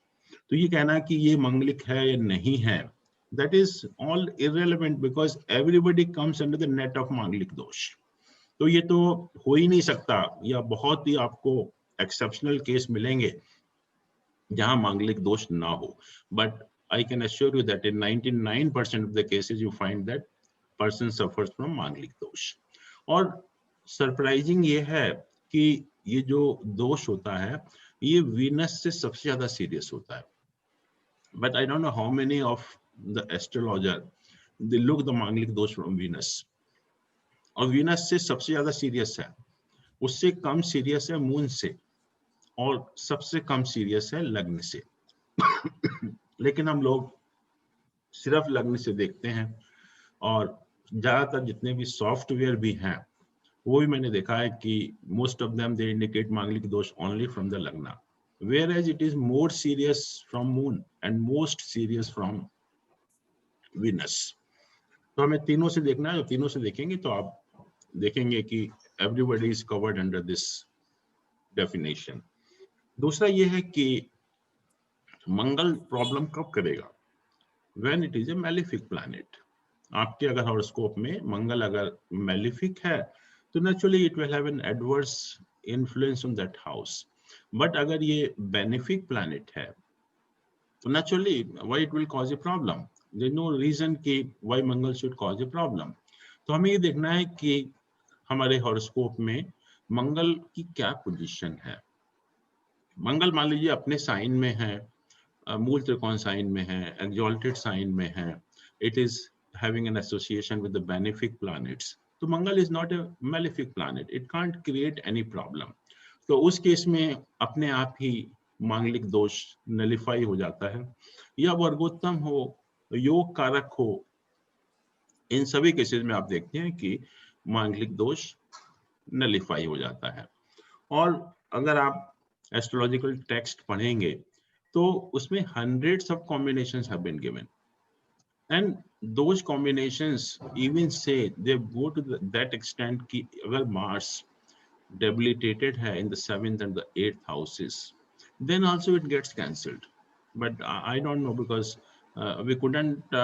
तो ये कहना कि ये मांगलिक है या नहीं है, that is all irrelevant because everybody comes under the net of मांगलिक दोष। तो ये तो हो ही नहीं सकता, या बहुत ही आपको एक्सेप्शनल केस मिलेंगे जहां मांगलिक दोष ना हो, but I can assure you that in 99% of the cases you find that person suffers from मांगलिक दोष। और सरप्राइजिंग ये है कि ये जो दोष होता है ये वीनस से सबसे ज्यादा सीरियस होता है, but I don't know how many of the astrologer they look the मांगलिक दोष फ्रॉम वीनस। और वीनस से सबसे ज्यादा सीरियस है, उससे कम सीरियस है मून से, और सबसे कम सीरियस है लग्न से। लेकिन हम लोग सिर्फ लग्न से देखते हैं, और ज्यादातर जितने भी सॉफ्टवेयर भी हैं वो भी मैंने देखा है कि most of them they indicate Manglik dosha only from the lagna, whereas it is more serious from moon and most serious from Venus. तो हमें तीनों से देखना है, तीनों से देखेंगे तो आप देखेंगे कि everybody is covered under this definition. दूसरा ये है कि मंगल प्रॉब्लम कब करेगा, when it is a malefic planet. आपके अगर हॉरोस्कोप में मंगल अगर मैलिफिक है तो naturally it will have an adverse influence on that house, but अगर ये बेनिफिक प्लैनेट है तो naturally why it will cause a problem, there is no reason कि why Mangal should cause a problem. तो हमें ये देखना है कि हमारे हॉरोस्कोप में मंगल की क्या पोजीशन है। मंगल मान लीजिए अपने साइन में है, मूल त्रिकोण साइन में है, एक्सॉल्टेड साइन में है, it is having an association with the benefic planets, तो Mangal is not a malefic planet, it can't create any problem. तो उस केस में अपने आप ही मांगलिक दोष नलिफाई हो जाता है, या वर्गोत्तम हो, योग कारक हो, इन सभी केसेस में आप देखते हैं कि मांगलिक दोष नलिफाई हो जाता है। और अगर आप एस्ट्रोलॉजिकल टेक्स्ट पढ़ेंगे तो उसमें hundreds of combinations have been given, and those combinations even say they go to that extent कि अगर Mars debilitated है in the 7th and the 8th houses, then also it gets cancelled. But I don't know because we couldn't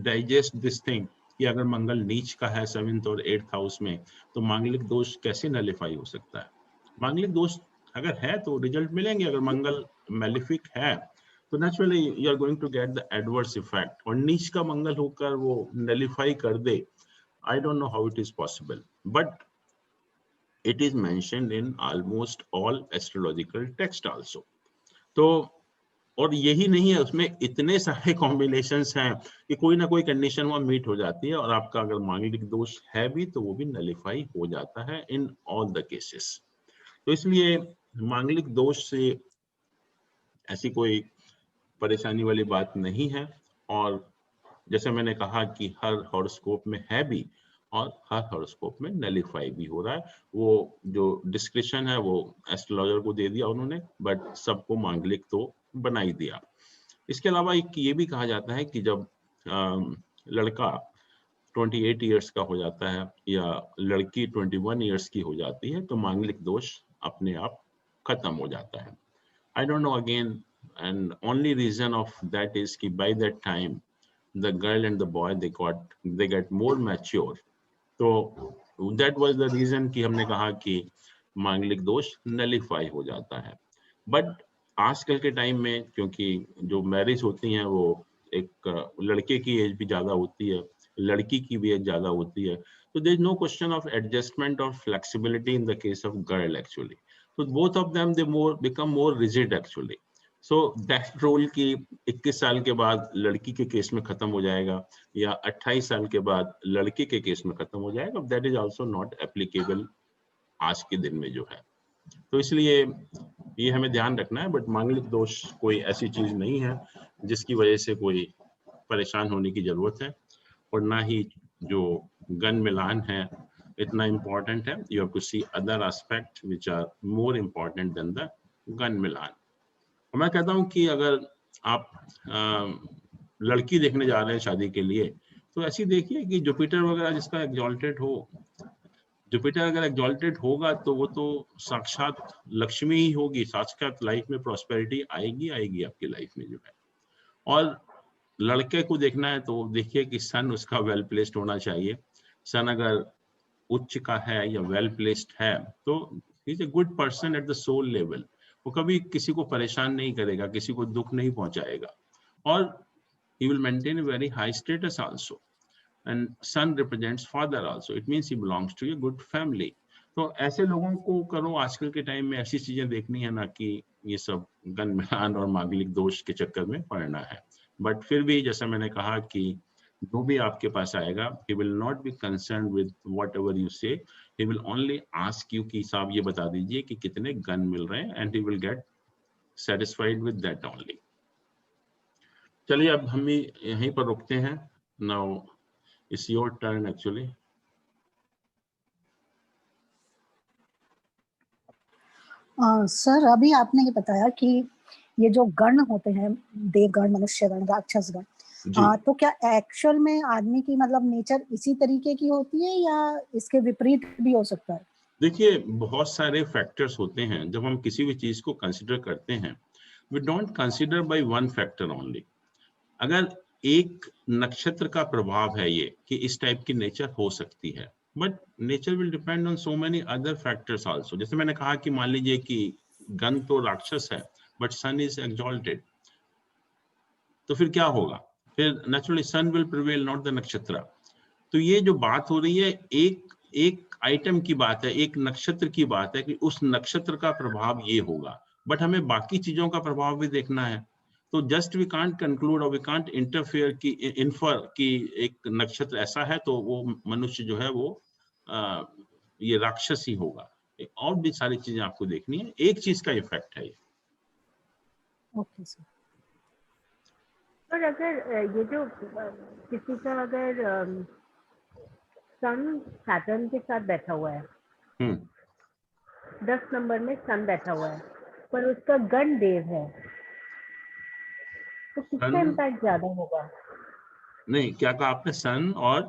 digest this thing कि अगर मंगल नीच का है 7th और 8th house में तो मांगलिक दोष कैसे नलिफाई हो सकता है। मांगलिक दोष अगर है तो रिजल्ट मिलेंगे, अगर मंगल मैलिफिक है तो naturally you are going to get the adverse effect, और नीच का मंगल होकर वो नलिफाई कर दे, I don't know how it is possible. But it is mentioned in almost all astrological text also. तो और यही नहीं है, उसमें इतने सारे कॉम्बिनेशंस हैं कि कोई ना कोई कंडीशन वहाँ मीट हो जाती है और आपका अगर मांगलिक दोष है भी तो वो भी नलिफाई हो जाता है इन ऑल द केसेस। तो इसलिए मांगलिक दोष से ऐसी कोई परेशानी वाली बात नहीं है, और जैसे मैंने कहा कि हर हॉरोस्कोप में है भी और हर हॉरोस्कोप में नलिफाई भी हो रहा है। वो जो डिस्क्रिप्शन है वो एस्ट्रोलॉजर को दे दिया उन्होंने, बट सबको मांगलिक तो बना ही दिया। इसके अलावा एक ये भी कहा जाता है कि जब लड़का 28 इयर्स का हो जाता है या लड़की 21 इयर्स की हो जाती है तो मांगलिक दोष अपने आप खत्म हो जाता है। I don't know again, and only reason of that is कि by that time the girl and the boy they get more mature, तो that was the reason कि हमने कहा कि मांगलिक दोष नलिफाई हो जाता है। बट आजकल के टाइम में क्योंकि जो मैरिज होती हैं वो एक लड़के की एज भी ज्यादा होती है, लड़की की भी एज ज्यादा होती है, तो there is no question of adjustment और flexibility in the case of girl actually. तो both of them they become more rigid actually. So that role की 21 साल के बाद लड़की के केस में खत्म हो जाएगा या 28 साल के बाद लड़के के केस में खत्म हो जाएगा, that is also not applicable आज के दिन में जो है। तो इसलिए ये हमें ध्यान रखना है। बट मांगलिक दोष कोई ऐसी चीज नहीं है जिसकी वजह से कोई परेशान होने की जरूरत है, और ना ही जो गन मिलान है इतना इम्पोर्टेंट है। You have to see other aspect which are more important than the gun milan. मैं कहता हूँ कि अगर आप लड़की देखने जा रहे हैं शादी के लिए तो ऐसी देखिए कि जुपिटर वगैरह जिसका एग्जॉल्टेड हो। जुपिटर अगर एग्जॉल्टेड होगा तो वो तो साक्षात लक्ष्मी ही होगी, साक्षात लाइफ में प्रॉस्पेरिटी आएगी आपकी लाइफ में जो है। और लड़के को देखना है तो देखिए कि सन उसका वेल प्लेस्ड होना चाहिए। सन अगर उच्च का है या वेल प्लेस्ड है तो he is a good person at the soul level. वो कभी किसी को परेशान नहीं करेगा, किसी को दुख नहीं पहुंचाएगा, और he will maintain a very high status also. And son represents father also. It means he belongs to a good family. तो ऐसे लोगों को करो। आजकल के टाइम में ऐसी चीजें देखनी है, ना कि ये सब गन मिलान और मांगलिक दोष के चक्कर में पड़ना है। बट फिर भी जैसा मैंने कहा कि जो भी आपके पास आएगा, he will not be concerned with whatever you say. He will only ask you कि साहब ये बता दीजिए कि कितने गन मिल रहे हैं, and he will get satisfied with that only. चलिए अब हम यहीं पर रुकते हैं। Now it's your turn actually. Sir अभी आपने ये बताया कि ये जो गण होते हैं, देवगण, मनुष्यगण, राक्षसगण, तो क्या एक्चुअल में आदमी की मतलब नेचर इसी तरीके की होती है या इसके विपरीत भी हो सकता है? देखिए बहुत सारे फैक्टर्स होते हैं जब हम किसी भी चीज को कंसिडर करते हैं। We don't consider by one factor only. अगर एक नक्षत्र का प्रभाव है ये कि इस टाइप की नेचर हो सकती है, but nature will depend on so many other factors also. जैसे मैंने कहा कि मान लीजिए कि गण तो राक्षस है बट सन इज एक्सॉल्टेड, तो फिर क्या होगा? फिर naturally sun will prevail, not the nakshatra. तो ये जो बात हो रही है एक आइटम की बात है, एक नक्षत्र की बात है कि उस नक्षत्र का प्रभाव ये होगा, बट हमें बाकी चीजों का प्रभाव भी देखना है। तो जस्ट वी कांट कंक्लूड और वी कांट इंटरफेयर की इन्फर कि एक नक्षत्र ऐसा है तो वो मनुष्य जो है वो ये राक्षस ही होगा। और भी सारी चीजें आपको देखनी है, एक चीज का इफेक्ट है ये। Okay sir. पर अगर ये जो किसी का अगर सन सैटर्न के साथ बैठा हुआ है, 10 नंबर में सन बैठा हुआ है, पर उसका गण देव है, तो किसका इम्पैक्ट ज्यादा होगा? नहीं, क्या कहा आपने? सन और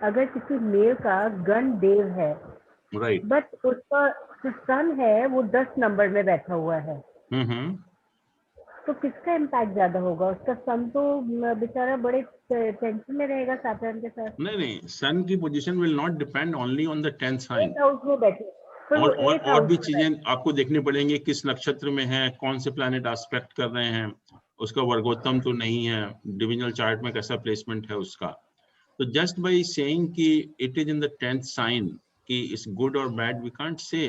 अगर किसी मेल का गण देव है, राइट, बट उसका जो सन है वो 10 नंबर में बैठा हुआ है, तो किसका इम्पैक्ट ज्यादा होगा? उसका सन तो बेचारा बड़े टेंशन में रहेगा सैटर्न के साथ। नहीं, सन की position will not depend only on the 10th sign. 8th house में बैठे, और भी चीजें आपको देखनी पड़ेंगी, किस नक्षत्र में है, कौन से प्लैनेट एस्पेक्ट कर रहे हैं, उसका वर्गोत्तम तो नहीं है, डिविजनल चार्ट में कैसा प्लेसमेंट है उसका। तो जस्ट बाय सेइंग कि it is in the 10th sign कि इट्स गुड और bad, we can't say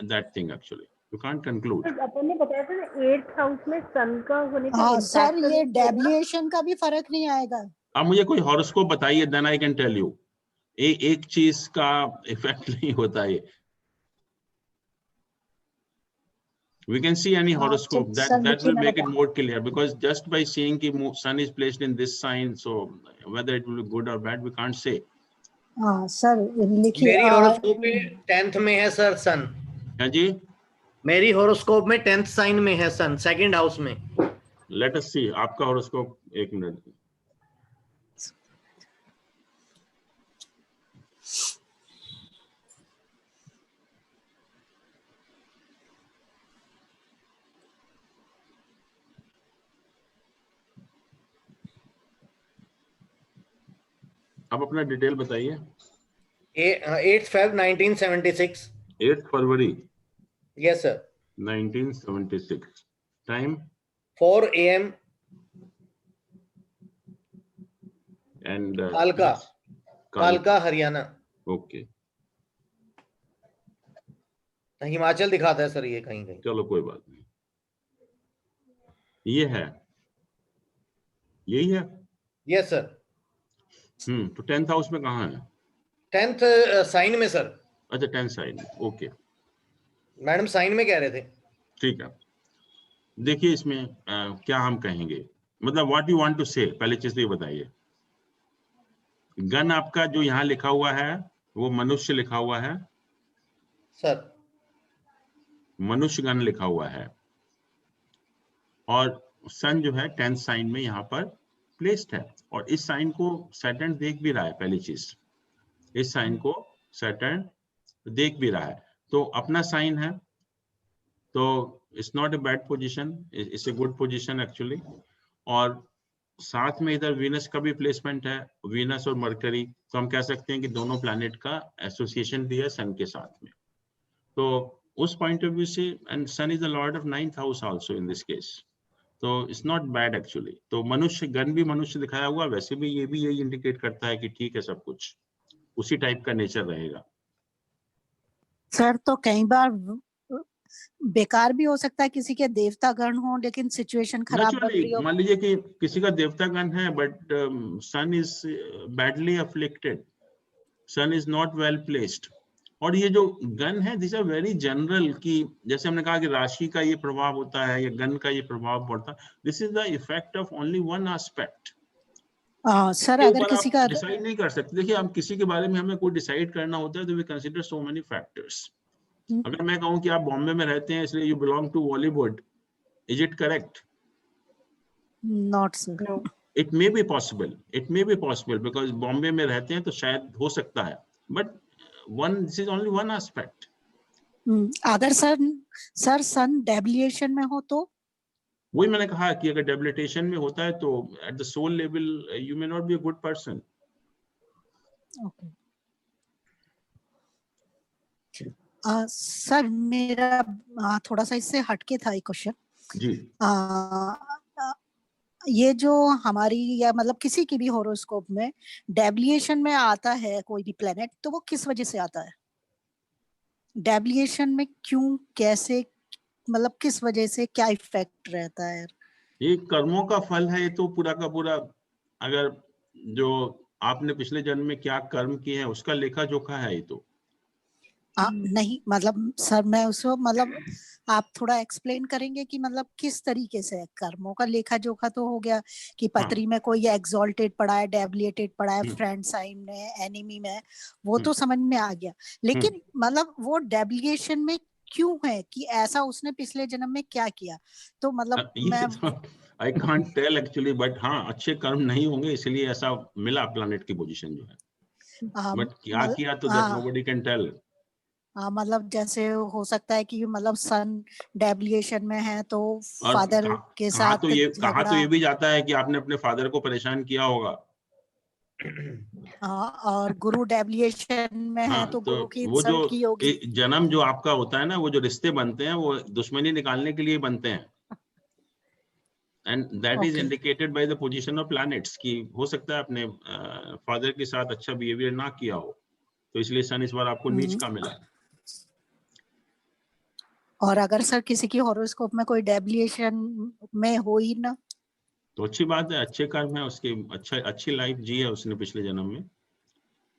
that thing actually, you can't conclude. अपन ने बताया था ना 8th हाउस में सन का होने का हाँ impact सर, तो ये नहीं होगा। डेविएशन का भी फर्क नहीं आएगा। अब मुझे कोई हॉरोस्कोप बताइए, then I can tell you. एक चीज का इफेक्ट नहीं होता ये। We can see any horoscope that will make it more clear, because just by seeing कि sun is placed in this sign, so whether it will be good or bad we can't say. हाँ sir लिखिए। मेरी horoscope में 10th में है sir सन। हाँ जी, मेरी horoscope में 10th साइन में है सन, 2nd हाउस में। let us see आपका हॉरोस्कोप, एक मिनट। आप अपना डिटेल बताइए। 8th Feb 1976। 8 February yes sir. 1976। Time 4 AM and कालका, कालका हरियाणा। ओके, हिमाचल दिखाता है सर ये कहीं कहीं। चलो कोई बात नहीं, ये है, यही है। Yes sir. तो 10th हाउस में कहाँ है? 10th साइन में सर। अच्छा 10th साइन में, ओके। मैडम साइन में कह रहे थे। ठीक है, देखिए इसमें क्या हम कहेंगे, मतलब व्हाट यू वांट टू से, पहले चीज तो ये बताइए। गण आपका जो यहाँ लिखा हुआ है वो मनुष्य लिखा हुआ है सर। मनुष्य गण लिखा हुआ है, और सन जो है 10th साइन में यहाँ पर प्लेस्ड है, और इस साइन को सैटर्न देख भी रहा है। पहली चीज, इस साइन को सैटर्न देख भी रहा है, तो अपना साइन है, तो it's not a bad position, it's a good position actually. और साथ में इधर वीनस का भी प्लेसमेंट है, वीनस और मरकरी, तो हम कह सकते हैं कि दोनों प्लैनेट का एसोसिएशन भी है सन के साथ में। तो उस पॉइंट ऑफ व्यू से, and sun is the lord of 9th house also in this case, तो इट्स नॉट बैड एक्चुअली। तो मनुष्य गण भी मनुष्य दिखाया हुआ, वैसे भी ये भी यही इंडिकेट करता है कि ठीक है, सब कुछ उसी टाइप का नेचर रहेगा। सर तो कई बार बेकार भी हो सकता है, किसी के देवता गण हो लेकिन सिचुएशन खराब बन रही हो। मान लीजिए कि किसी का देवता गण है, but sun is badly afflicted, sun is not well placed. और ये जो गण है, दिस आर वेरी जनरल, कि जैसे हमने कहा कि राशि का ये प्रभाव होता है या गण का ये प्रभाव पड़ता है, this is the effect of only one aspect. Sir अगर किसी का डिसाइड नहीं कर सकते। देखिए, हम किसी के बारे में हमें कोई डिसाइड करना होता है तो we consider so many factors. अगर मैं कहूं कि आप बॉम्बे में रहते हैं इसलिए you belong to Bollywood, is it correct? Not sir. It may be possible because Bombay में रहते हैं तो शायद हो सकता है, but this is only one aspect. अगर सर सन डेविएशन में हो तो? वही मैंने कहा कि अगर डेबिलिटेशन में होता है तो at the soul level you may not be a good person. Okay sir, मेरा थोड़ा सा इससे हटके था एक क्वेश्चन जी। ये जो हमारी या मतलब किसी की भी हॉरोस्कोप में डेविएशन में आता है कोई भी प्लेनेट, तो वो किस वजह से आता है? डेविएशन में क्यों, कैसे, मतलब किस वजह से, क्या इफेक्ट रहता है? ये कर्मों का फल है, ये तो पूरा का पूरा, अगर जो आपने पिछले जन्म में क्या कर्म किए हैं उसका लेखा जोखा है ये तो। नहीं मतलब सर, मैं उसको मतलब आप थोड़ा एक्सप्लेन करेंगे कि मतलब किस तरीके से है? कर्मों का लेखा जोखा तो हो गया कि पत्री में कोई एग्जॉल्टेड पड़ा है, डेविएटेड पड़ा है, फ्रेंड साइन में, एनिमी में, वो तो समझ में आ गया, लेकिन मतलब वो डेविएशन में क्यों है कि ऐसा उसने पिछले जन्म में क्या किया? तो मतलब मैं I can't tell actually, but हाँ अच्छे कर्म नहीं होंगे इसलिए ऐसा मिला प्लैनेट की पोजीशन जो है, बट क्या किया तो दैट नोबडी कैन टेल। मतलब जैसे हो सकता है कि मतलब सन डेविएशन में है तो फादर के साथ कहा तो ये भी जाता है कि आपने अपने फादर को परेशान किया होगा। और गुरु डेविएशन में है तो गुरु की इंसल्ट की होगी। जन्म जो आपका होता है ना, वो जो रिश्ते बनते हैं वो दुश्मनी निकालने के लिए बनते हैं, and that is indicated by the position of planets, कि हो सकता है अपने फादर के साथ अच्छा बिहेवियर ना किया हो, तो इसलिए सन इस बार आपको नीच का मिला। और अगर सर किसी की हॉरोस्कोप में कोई डेविएशन में हो ही ना, तो अच्छी बात है, अच्छे कर्म है उसकी, अच्छी लाइफ जी है उसने पिछले जन्म में,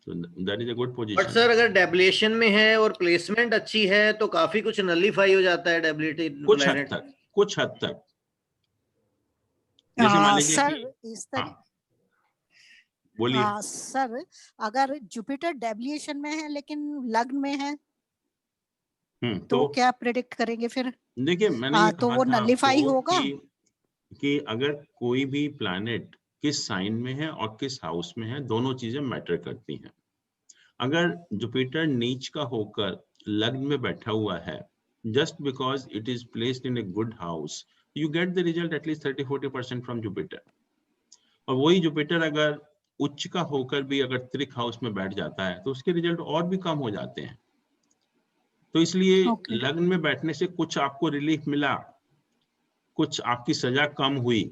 तो that is a good but position. Sir अगर डेबिलेशन में है और प्लेसमेंट अच्छी है तो काफी कुछ नलिफाई हो जाता है डेबिलेटेड कुछ प्लैनेट। हद तक जैसे मान लीजिए सर कि इस तरह बोलिए। सर अगर जुपिटर डेविएशन में है लेकिन लग्न में है तो क्या प्रेडिक्ट करेंगे फिर? देखिए मैंने ये तो कहा वो था नलिफाई आपको होगा कि अगर कोई भी प्लैनेट किस साइन में है और किस हाउस में है, दोनों चीजें मैटर करती हैं। अगर जुपिटर नीच का होकर लग्न में बैठा हुआ है, just because it is placed in a good house, you get the result at least 30-40% from Jupiter. और वही जुपिटर अगर उच्च का होकर भी अगर त्रिक हाउस में बैठ जाता है तो उसके रिजल्ट और भी कम हो जाते हैं। तो इसलिए लग्न में बैठने से कुछ आपको रिलीफ मिला, कुछ आपकी सजा कम हुई,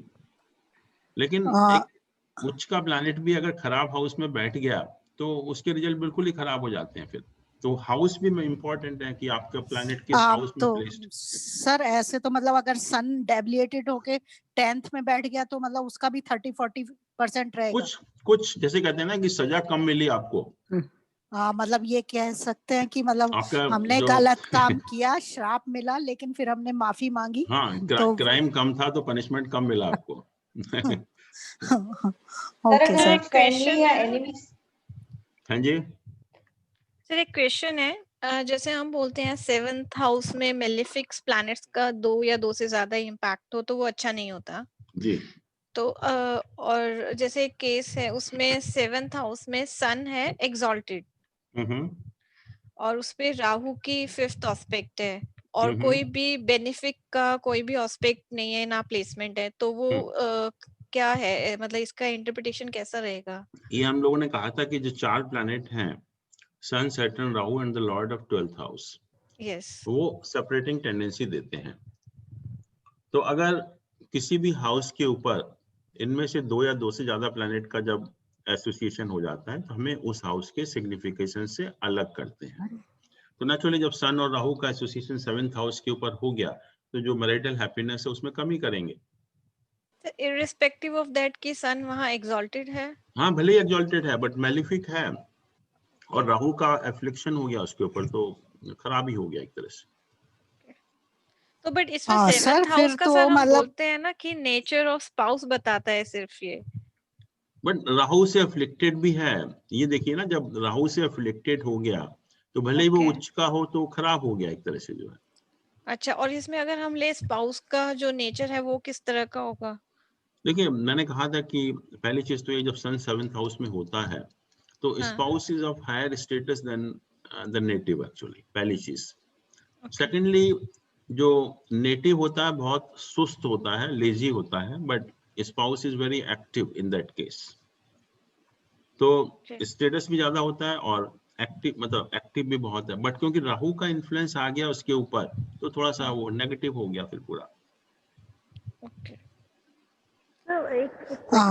लेकिन एक उच्च का प्लैनेट भी अगर खराब हाउस में बैठ गया तो उसके रिजल्ट बिल्कुल ही खराब हो जाते हैं फिर। तो हाउस भी इम्पोर्टेंट है कि आपका प्लैनेट किस हाउस में प्लेस्ड। सर ऐसे तो मतलब अगर सन डेविएटेड होके 10th में बैठ गया तो मतलब उसका भी 30-40% रहेगा। कुछ जैसे कहते हैं ना कि सजा कम मिली आपको। मतलब ये कह सकते हैं कि मतलब हमने गलत काम किया, श्राप मिला, लेकिन फिर हमने माफी मांगी। हाँ, तो क्राइम कम था तो पनिशमेंट कम मिला आपको। Okay sir. हाँ जी सर एक क्वेश्चन है, जैसे हम बोलते हैं 7th हाउस में मेलेफिक्स प्लैनेट्स का 2 या 2 से ज्यादा इम्पैक्ट हो तो वो अच्छा नहीं होता जी। तो और जैसे एक केस है उसमें 7th हाउस में सन है एक्सॉल्टेड और उसपे राहु की 5th ऑस्पेक्ट है और कोई भी बेनिफिक का कोई भी ऑस्पेक्ट नहीं है ना प्लेसमेंट है, तो वो क्या है, मतलब इसका इंटरप्रिटेशन कैसा रहेगा? ये हम लोगों ने कहा था कि जो 4 प्लैनेट हैं, sun, Saturn, Rahu and the lord of 12th house, वो सेपरेटिंग टेंडेंसी देते हैं। तो अगर किसी भी हाउस के ऊपर इनमें से 2 या 2 से ज्यादा प्लैनेट का जब एसोसिएशन हो जाता है तो हमें उस हाउस के सिग्निफिकेशन से अलग करते हैं। तो नेचुरली जब सन और राहु का एसोसिएशन 7th हाउस के ऊपर हो गया तो जो मैरिटल हैप्पीनेस है उसमें कमी करेंगे। इररिस्पेक्टिव ऑफ दैट कि सन वहां एक्सॉल्टेड है, हाँ भले ही एक्सॉल्टेड है बट मैलिफिक है और राहु का एफ्लिक्शन हो गया उसके ऊपर, तो खराब ही हो गया एक तरह से। तो बट इसमें 7th हाउस का तो सर हम मतलब बोलते हैं ना कि नेचर ऑफ स्पाउस बताता है सिर्फ ये, बट राहु से अफ्लिक्टेड भी है। ये देखिए ना, जब राहु से अफ्लिक्टेड हो गया तो भले ही वो उच्च का हो तो खराब हो गया एक तरह से जो है। अच्छा, और इसमें अगर हम ले स्पाउस का जो नेचर है वो किस तरह का होगा? देखिए मैंने कहा था कि पहली चीज तो ये, जब सन 7th हाउस में होता है तो spouse is of higher status than the native actually, पहली चीज। सेकेंडली जो नेटिव होता है बहुत सुस्त होता है, लेजी होता है, but spouse is very active in that case. तो स्टेटस भी ज्यादा होता है और एक्टिव, मतलब एक्टिव भी बहुत है, बट क्योंकि राहु का इन्फ्लुएंस आ गया उसके ऊपर तो थोड़ा सा वो नेगेटिव हो गया फिर पूरा।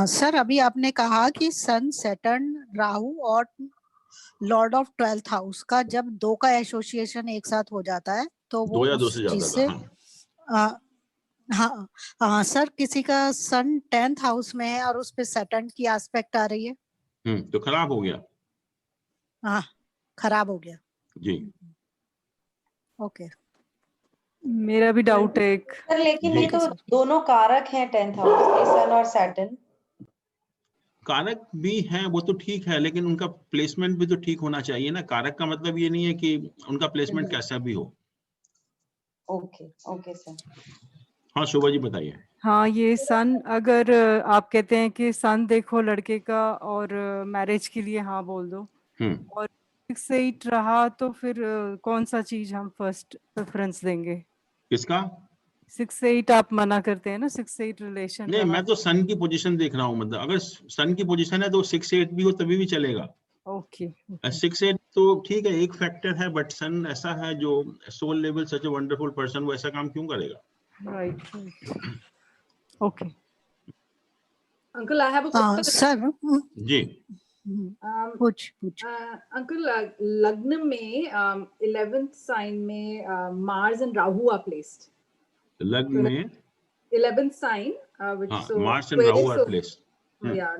सर अभी आपने कहा कि सन, सैटर्न, राहु और लॉर्ड ऑफ 12th हाउस का जब 2 का एसोसिएशन एक साथ हो जाता है तो वो 2 या 2 से चीज ज्यादा से हाँ सर किसी का सन 10th हाउस में है और उस पे सैटर्न की एस्पेक्ट आ रही है तो खराब हो गया। हाँ, खराब हो गया जी। ओके। मेरा भी डाउट है एक सर, लेकिन ये तो दोनों कारक हैं 10th हाउस के, सन और सैटर्न। कारक भी हैं वो तो ठीक है, लेकिन उनका प्लेसमेंट भी तो ठीक होना चाहिए ना। कारक का मतलब ये नहीं है कि उनका प्लेसमेंट कैसा भी हो। Okay okay sir. हाँ शोभा जी बताइए। हाँ, ये सन, अगर आप कहते हैं कि सन देखो लड़के का और मैरिज के लिए हाँ बोल दो, और 6 से 8 रहा तो फिर कौन सा चीज हम फर्स्ट प्रेफरेंस देंगे? किसका? 6 से 8 आप मना करते हैं ना, 6 से 8 रिलेशन। नहीं, मैं तो सन की पोजीशन देख रहा हूँ, मतलब अगर सन की पोजीशन है तो 6 से 8 भी हो तभी भी चलेगा। ओके 6 से 8 तो ठीक है, एक फैक्टर है, बट सन ऐसा है जो soul level such a wonderful person, वो ऐसा काम क्यों करेगा? Right. Okay uncle I have a sir ji. पूछ अंकल लग्न में 11th साइन में Mars and Rahu are placed. लग्न में 11th sign, which so Mars and Rahu are placed. Yeah,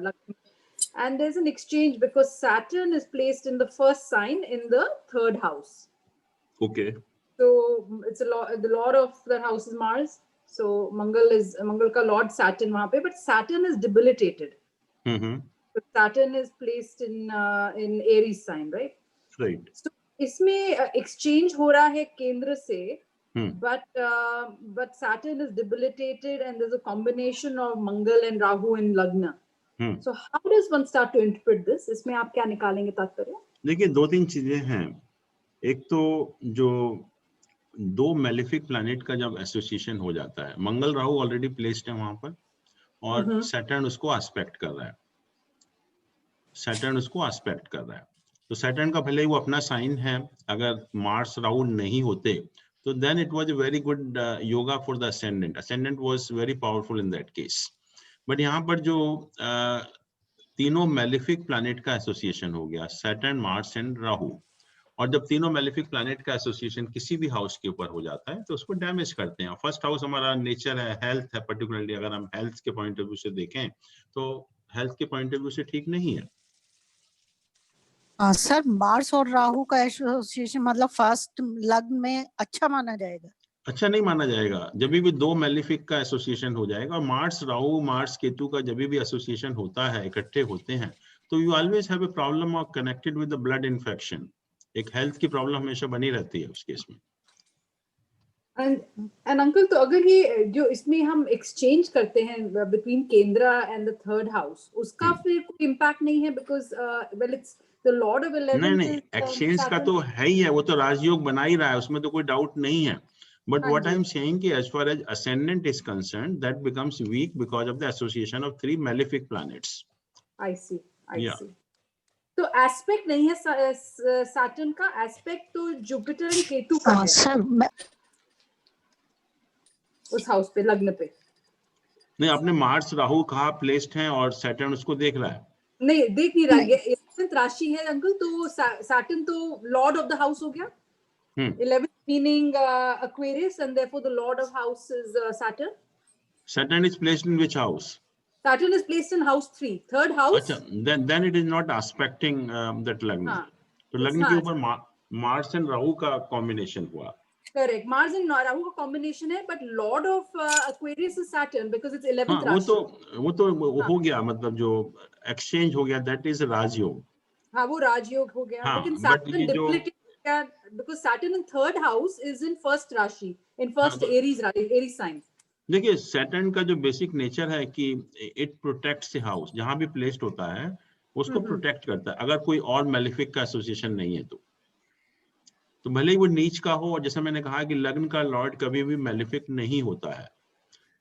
and there's an exchange because Saturn is placed in the first sign in the 3rd house. Okay. So it's the lord of the house is Mars. So Mangal ka lord Saturn wahan pe, but Saturn is debilitated. So Saturn is placed in Aries sign, right? Right. So इसमें exchange हो रहा है केंद्र से. But Saturn is debilitated and there's a combination of Mangal and Rahu in Lagna. So how does one start to interpret this? इसमें आप क्या निकालेंगे तात्पर्य? देखिए 2-3 चीजें हैं. एक तो जो 2 मेलिफिक प्लैनेट का जब एसोसिएशन हो जाता है, मंगल राहु ऑलरेडी प्लेस्ड है वहां पर और सैटर्न उसको एस्पेक्ट कर रहा है. तो सैटर्न का भले ही वो अपना साइन है, अगर मार्स राहु नहीं होते तो then it was a very good yoga for the ascendant was very powerful in that case. But यहाँ पर जो तीनों मेलिफिक प्लैनेट का एसोसिएशन हो गया, सैटर्न, मार्स एंड राहु, और जब तीनों मेलिफिक प्लैनेट का एसोसिएशन किसी भी हाउस के ऊपर हो जाता है तो उसको डैमेज करते हैं. फर्स्ट हाउस हमारा नेचर है, हेल्थ है. पर्टिकुलरली अगर हम हेल्थ के पॉइंट ऑफ व्यू से देखें तो हेल्थ के पॉइंट ऑफ व्यू से ठीक नहीं है. सर मार्स और राहु का एसोसिएशन मतलब फर्स्ट लग्न में अच्छा माना जाएगा? अच्छा नहीं माना जाएगा. जब भी 2 मेलिफिक का एसोसिएशन हो जाएगा, मार्स राहु, मार्स केतु का जब भी एसोसिएशन होता है, इकट्ठे होते हैं, तो you always have a problem of connected with the blood infection. एक हेल्थ की प्रॉब्लम हमेशा बनी रहती है उस केस में. एंड अंकल, तो अगर ये जो इसमें हम एक्सचेंज करते हैं बिटवीन केंद्र एंड द 3rd हाउस, उसका फिर कोई इम्पैक्ट नहीं है? Because well it's the lord of 11th. नहीं, एक्सचेंज का तो है ही है, वो तो राजयोग बना ही रहा है, उसमें तो कोई डाउट नहीं है. But what I am saying कि as far as ascendant is concerned, that becomes weak because of the association of 3 malefic planets. I see. तो एस्पेक्ट नहीं है सैटर्न का, एस्पेक्ट तो जुपिटर एंड केतु का है. सर उस हाउस पे, लग्न पे. नहीं, आपने मार्स राहु कहा प्लेस्ड हैं और सैटर्न उसको देख रहा है. नहीं, देख नहीं रहा है. 11th राशि है अंकल, तो सैटर्न तो लॉर्ड ऑफ द हाउस हो गया. 11th meaning Aquarius, and therefore the lord of house is Saturn. Saturn is placed in which house? Saturn is placed in house 3, 3rd house. अच्छा, then it is not aspecting that लग्न. तो लग्न के ऊपर Mars and Rahu का combination हुआ. Correct. Mars and Rahu का combination है, but lord of Aquarius is Saturn because it's 11th राशि. वो तो हो गया, मतलब जो एक्सचेंज हो गया, that is राजयोग. हाँ, वो राजयोग हो गया. लेकिन Saturn debilitated because Saturn in 3rd house is in first राशि, in first Aries sign. देखिए, सैटर्न का जो बेसिक नेचर है कि इट प्रोटेक्ट्स द हाउस, जहां भी प्लेस्ड होता है उसको प्रोटेक्ट करता है. अगर कोई और मेलिफिक का एसोसिएशन नहीं है तो भले ही वो नीच का हो, और जैसा मैंने कहा कि लग्न का लॉर्ड कभी भी मेलिफिक नहीं होता है,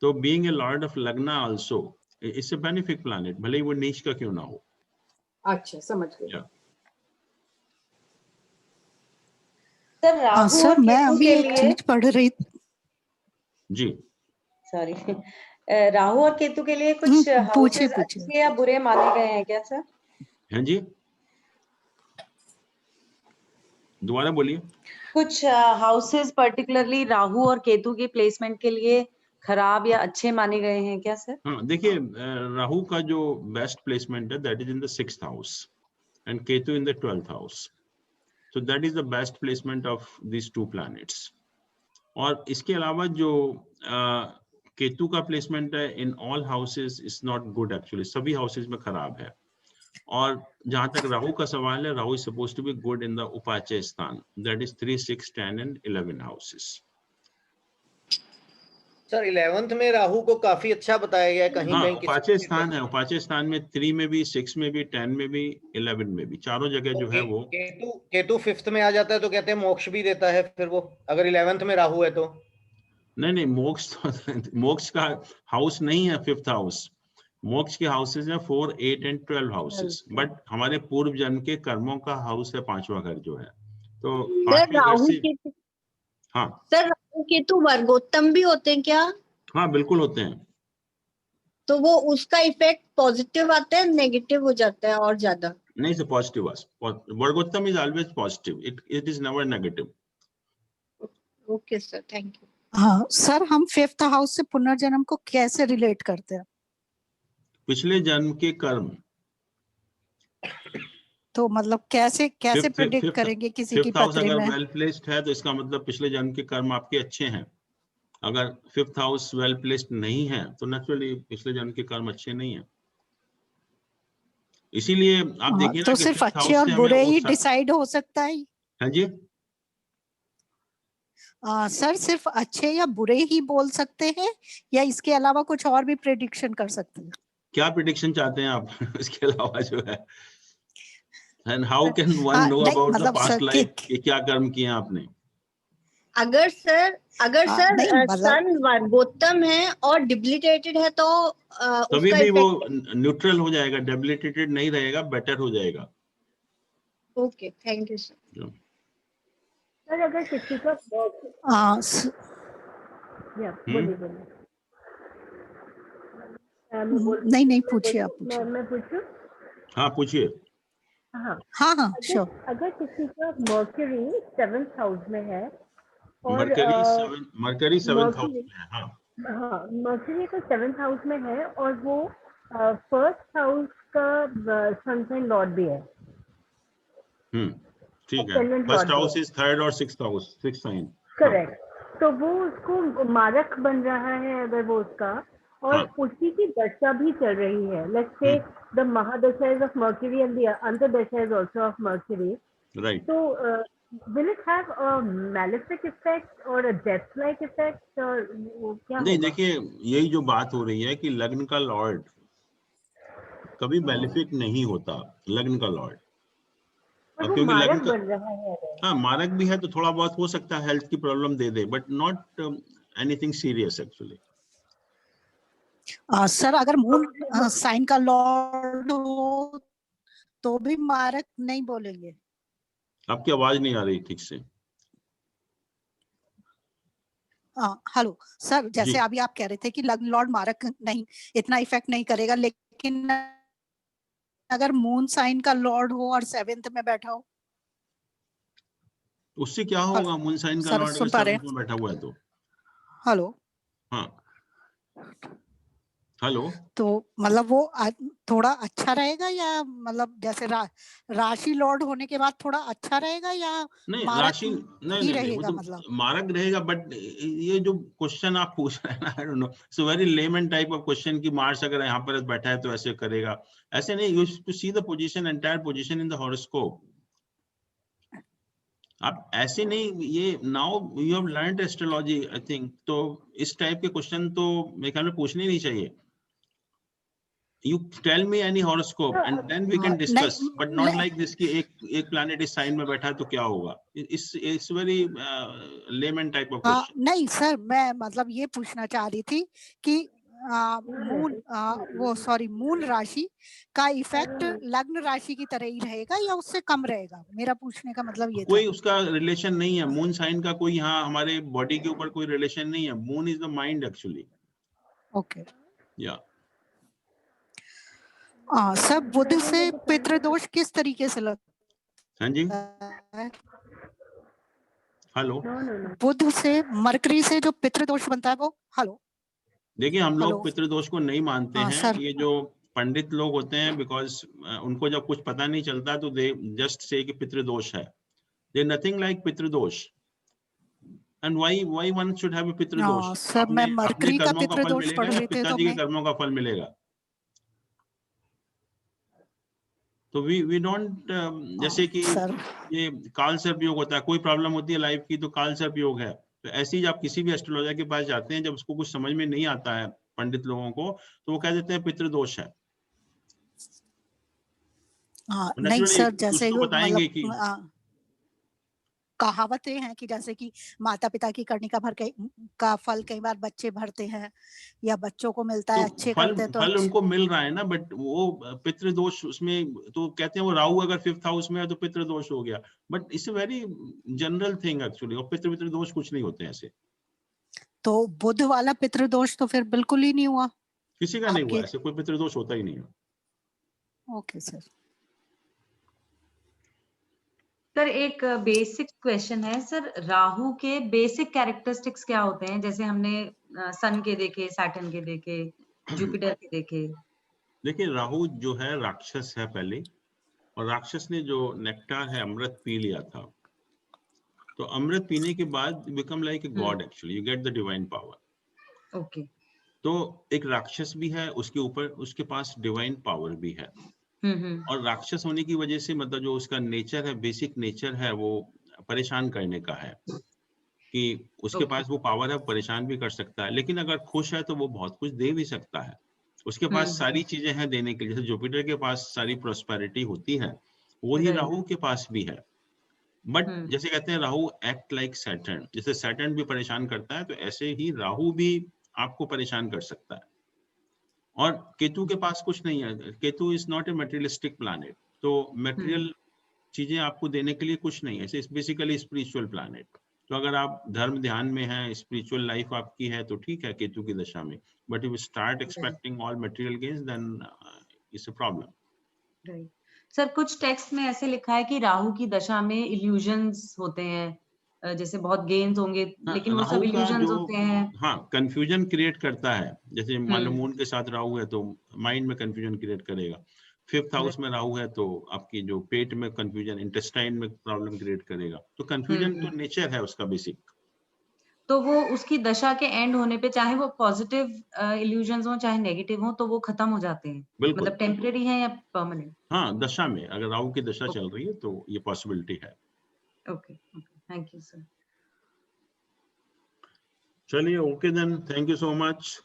तो बीइंग ए लॉर्ड ऑफ लग्ना also it's a benefic planet, भले ही वो नीच का क्यों ना हो. अच्छा, समझ गए. सर मैं अभी एक चीज पढ़ रही जी. सॉरी, राहु और केतु के लिए कुछ हाउसेस अच्छे या बुरे माने गए हैं क्या सर? हाँ जी, दोबारा बोलिए. कुछ हाउसेस पर्टिकुलरली राहु और केतु की प्लेसमेंट के लिए खराब या अच्छे माने गए हैं क्या सर? हाँ, देखिए, राहु का जो बेस्ट प्लेसमेंट है that is in the 6th house and Ketu in the 12th house. So that is the best placement of these 2 planets. और इसके अलावा जो केतु का प्लेसमेंट है in all houses is not good actually. सभी हाउसेस में खराब है. और जहां तक राहु का सवाल है, Rahu is supposed to be good in the उपाचय स्थान, that is 3, 6, 10 and 11 houses. Sir 11th में राहु को काफी अच्छा बताया गया है कहीं कहीं. उपाचय स्थान है, उपाचय स्थान में 3 में भी, 6 में भी, 10 में भी, 11 में भी, चारों जगह जो है वो. केतु 5th में आ जाता है तो कहते हैं मोक्ष भी देता है फिर वो, अगर 11th में राहु है तो. नहीं, मोक्ष का हाउस नहीं है 5th हाउस. मोक्ष के हाउसेज है 4, 8 एंड 12 हाउसेज. बट हमारे पूर्व जन्म के कर्मों का हाउस है 5वां घर जो है. तो हाँ सर, राहु केतु वर्गोत्तम भी होते हैं क्या? हाँ, बिल्कुल होते हैं. तो वो उसका इफेक्ट पॉजिटिव आता है, नेगेटिव हो जाता है और ज्यादा? नहीं sir, positive was, vargottam is always positive, it is never negative. Okay sir, thank you. हाँ सर, हम 5th हाउस से पुनर्जन्म को कैसे रिलेट करते हैं? पिछले जन्म के कर्म। तो मतलब कैसे प्रेडिक्ट करेंगे किसी की हाउस पत्री अगर में? वेल प्लेस्ड है तो इसका मतलब पिछले जन्म के कर्म आपके अच्छे हैं। अगर 5th हाउस वेल प्लेस्ड नहीं है तो नेचुरली पिछले जन्म के कर्म अच्छे नहीं है। इसीलिए आप देखिए तो ना कि सिर्फ 5th अच्छे हाउस और से बुरे हमें ही डिसाइड हो सकता है? हाँ जी सर, सिर्फ अच्छे या बुरे ही बोल सकते हैं या इसके अलावा कुछ और भी प्रेडिक्शन कर सकते हैं? क्या प्रेडिक्शन चाहते हैं आप इसके अलावा जो है? And how can one know about the past life कि क्या कर्म किए आपने? अगर सर सन वर्गोत्तम है और डिबिलिटेटेड है तो कभी भी वो न्यूट्रल हो जाएगा, डेबिलिटेटेड नहीं रहेगा, बेटर हो जाएगा। Okay, thank you sir. Sir अगर किसी का नहीं पूछिए, आप पूछिए। मैं पूछूं? हाँ पूछिए। हाँ श्योर। अगर किसी का मर्क्यूरी 7th हाउस में है और मर्करी 7th हाउस में है, हाँ मर्क्यूरी तो 7th हाउस में है और वो 1st हाउस का सन साइन लॉर्ड भी है। ठीक है। 1st हाउस इज 3rd और 6th house, 6th sign. Correct. तो वो उसको मारक बन रहा है अगर वो उसका, और उसी की दशा भी चल रही है। Let's say the mahadasha is of Mercury and the antardasha is also of Mercury, right. तो will it have a malefic effect or a death like effect or क्या नहीं होगा? देखिए, यही जो बात हो रही है कि लग्न का लॉर्ड कभी मैलिफिक नहीं होता, लग्न का लॉर्ड। क्योंकि लग्न का बन रहा है, हाँ मारक भी है तो थोड़ा बहुत हो सकता है हेल्थ की problem they they, but not anything serious actually. Sir अगर मून साइन का लॉर्ड हो तो भी मारक नहीं बोलेंगे? आपकी आवाज नहीं आ रही ठीक से। हेलो सर, जैसे अभी आप कह रहे थे कि लग्न लॉर्ड मारक नहीं इतना इफेक्ट नहीं करेगा, लेकिन अगर मून साइन का लॉर्ड हो और 7th में बैठा हो उससे क्या होगा? मून साइन का लॉर्ड अगर 7th में बैठा हुआ है तो हेलो हेलो तो मतलब वो थोड़ा अच्छा रहेगा या मतलब जैसे राशि लॉर्ड होने के बाद थोड़ा अच्छा रहेगा या नहीं? राशि नहीं रहेगा? तो मतलब मारक रहेगा, बट ये जो क्वेश्चन आप पूछ रहे हैं ना, आई don't no, so very lemon type of question कि मार्स अगर यहाँ पर बैठा है तो ऐसे करेगा, ऐसे नहीं। You to see the position, entire position in the horoscope. आप ऐसे नहीं, ये now you have learned astrology I think, तो इस टाइप के क्वेश्चन तो मेरे ख्याल में पूछने ही नहीं चाहिए। You tell me any horoscope and then we can discuss, but not like this कि एक planet इस sign में बैठा है तो क्या होगा? It's very layman type of question. नहीं सर, मैं मतलब ये पूछना चाह रही थी कि मून राशि का इफेक्ट लग्न राशि की तरह ही रहेगा या उससे कम रहेगा? मेरा पूछने का मतलब ये था। कोई उसका रिलेशन नहीं है, मून साइन का कोई यहाँ हमारे बॉडी के ऊपर कोई रिलेशन नहीं है। Moon is the mind actually. Okay या सर, बुध से पितृदोष किस तरीके से लगता? हाँ जी हेलो। बुध से मरकरी से जो पितृदोष बनता है वो, हेलो देखिए हम लोग पितृदोष को नहीं मानते हैं। सर। ये जो पंडित लोग होते हैं, बिकॉज उनको जब कुछ पता नहीं चलता तो दे जस्ट से कि पितृदोष है। There nothing like pitradosh. And why one should have a pitradosh? Sir मैं मरकरी का पितृदोष पढ़ रही थी, पिताजी के कर्मों का फल मिलेगा। तो वी डोंट जैसे कि ये काल सर्प योग होता है, कोई प्रॉब्लम होती है लाइफ की तो काल सर्प योग है। तो ऐसे ही आप किसी भी एस्ट्रोलॉजर के पास जाते हैं, जब उसको कुछ समझ में नहीं आता है पंडित लोगों को, तो वो कह देते हैं पितृदोष है। नहीं सर, जैसे तो बताएंगे कि कहावतें हैं कि जैसे कि माता पिता की करनी का फल कई बार बच्चे भरते हैं या बच्चों को मिलता है, अच्छे करते हैं तो फल उनको मिल रहा है ना, बट वो पितृदोष उसमें तो कहते हैं वो राहु अगर 5th हाउस में है तो पितृदोष हो गया, but it's a very general thing actually. और पितृदोष कुछ नहीं होते ऐसे। तो बुध वाला पितृदोष तो फिर बिल्कुल ही नहीं हुआ? किसी का नहीं हुआ ऐसे, कोई पितृदोष होता ही नहीं है। Okay sir. सर एक बेसिक क्वेश्चन है सर, राहु के बेसिक कैरेक्टरिस्टिक्स क्या होते हैं? जैसे हमने सन के देखे, सैटर्न के देखे, जुपिटर के देखे। देखिए राहु जो है राक्षस है पहले, और राक्षस ने जो नेक्टार है अमृत पी लिया था, तो अमृत पीने के बाद become like a god, actually you get the divine power. Okay. तो एक राक्षस भी है, उसके ऊपर उसके पास डिवाइन पावर भी है। और राक्षस होने की वजह से मतलब जो उसका नेचर है, बेसिक नेचर है, वो परेशान करने का है, कि उसके पास वो पावर है, परेशान भी कर सकता है, लेकिन अगर खुश है तो वो बहुत कुछ दे भी सकता है। उसके पास सारी चीजें हैं देने के लिए। जैसे जुपिटर के पास सारी प्रोस्पेरिटी होती है, वही राहु के पास भी है। बट जैसे कहते हैं राहु एक्ट लाइक सैटर्न, जैसे सैटर्न भी परेशान करता है, तो ऐसे ही राहु भी आपको परेशान कर सकता है। और केतु के पास कुछ नहीं है, Ketu is not A materialistic planet, तो मटेरियल चीजें आपको देने के लिए कुछ नहीं है, इट्स बेसिकली स्पिरिचुअल प्लैनेट। तो अगर आप धर्म ध्यान में हैं, स्पिरिचुअल लाइफ आपकी है, तो ठीक है केतु की दशा में, but if you start expecting all material gains then it's a problem. Right sir, कुछ टेक्स्ट में ऐसे लिखा है कि राहु की दशा में इल्यूजन्स होते हैं, जैसे बहुत गेन्स होंगे, लेकिन वो सब इल्यूजन्स होते हैं। हाँ, कंफ्यूजन क्रिएट करता है। जैसे मान लो मून के साथ राहु है तो माइंड में कंफ्यूजन क्रिएट करेगा। 5th हाउस में राहु है तो आपकी जो पेट में कंफ्यूजन, इंटेस्टाइन में प्रॉब्लम क्रिएट करेगा। तो कंफ्यूजन तो नेचर है उसका बेसिक। तो वो उसकी दशा के एंड होने पे, चाहे वो पॉजिटिव इल्यूजन्स हो चाहे नेगेटिव हो, तो वो खत्म हो जाते हैं, मतलब टेम्परेरी है या परमानेंट? हाँ, दशा में अगर राहु की दशा चल रही है तो ये पॉसिबिलिटी है। Okay, thank you sir. चलिए, okay then, thank you so much,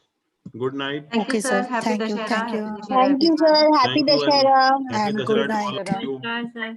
good night. Okay sir, thank you, thank you, thank you sir, happy Dussehra and good night.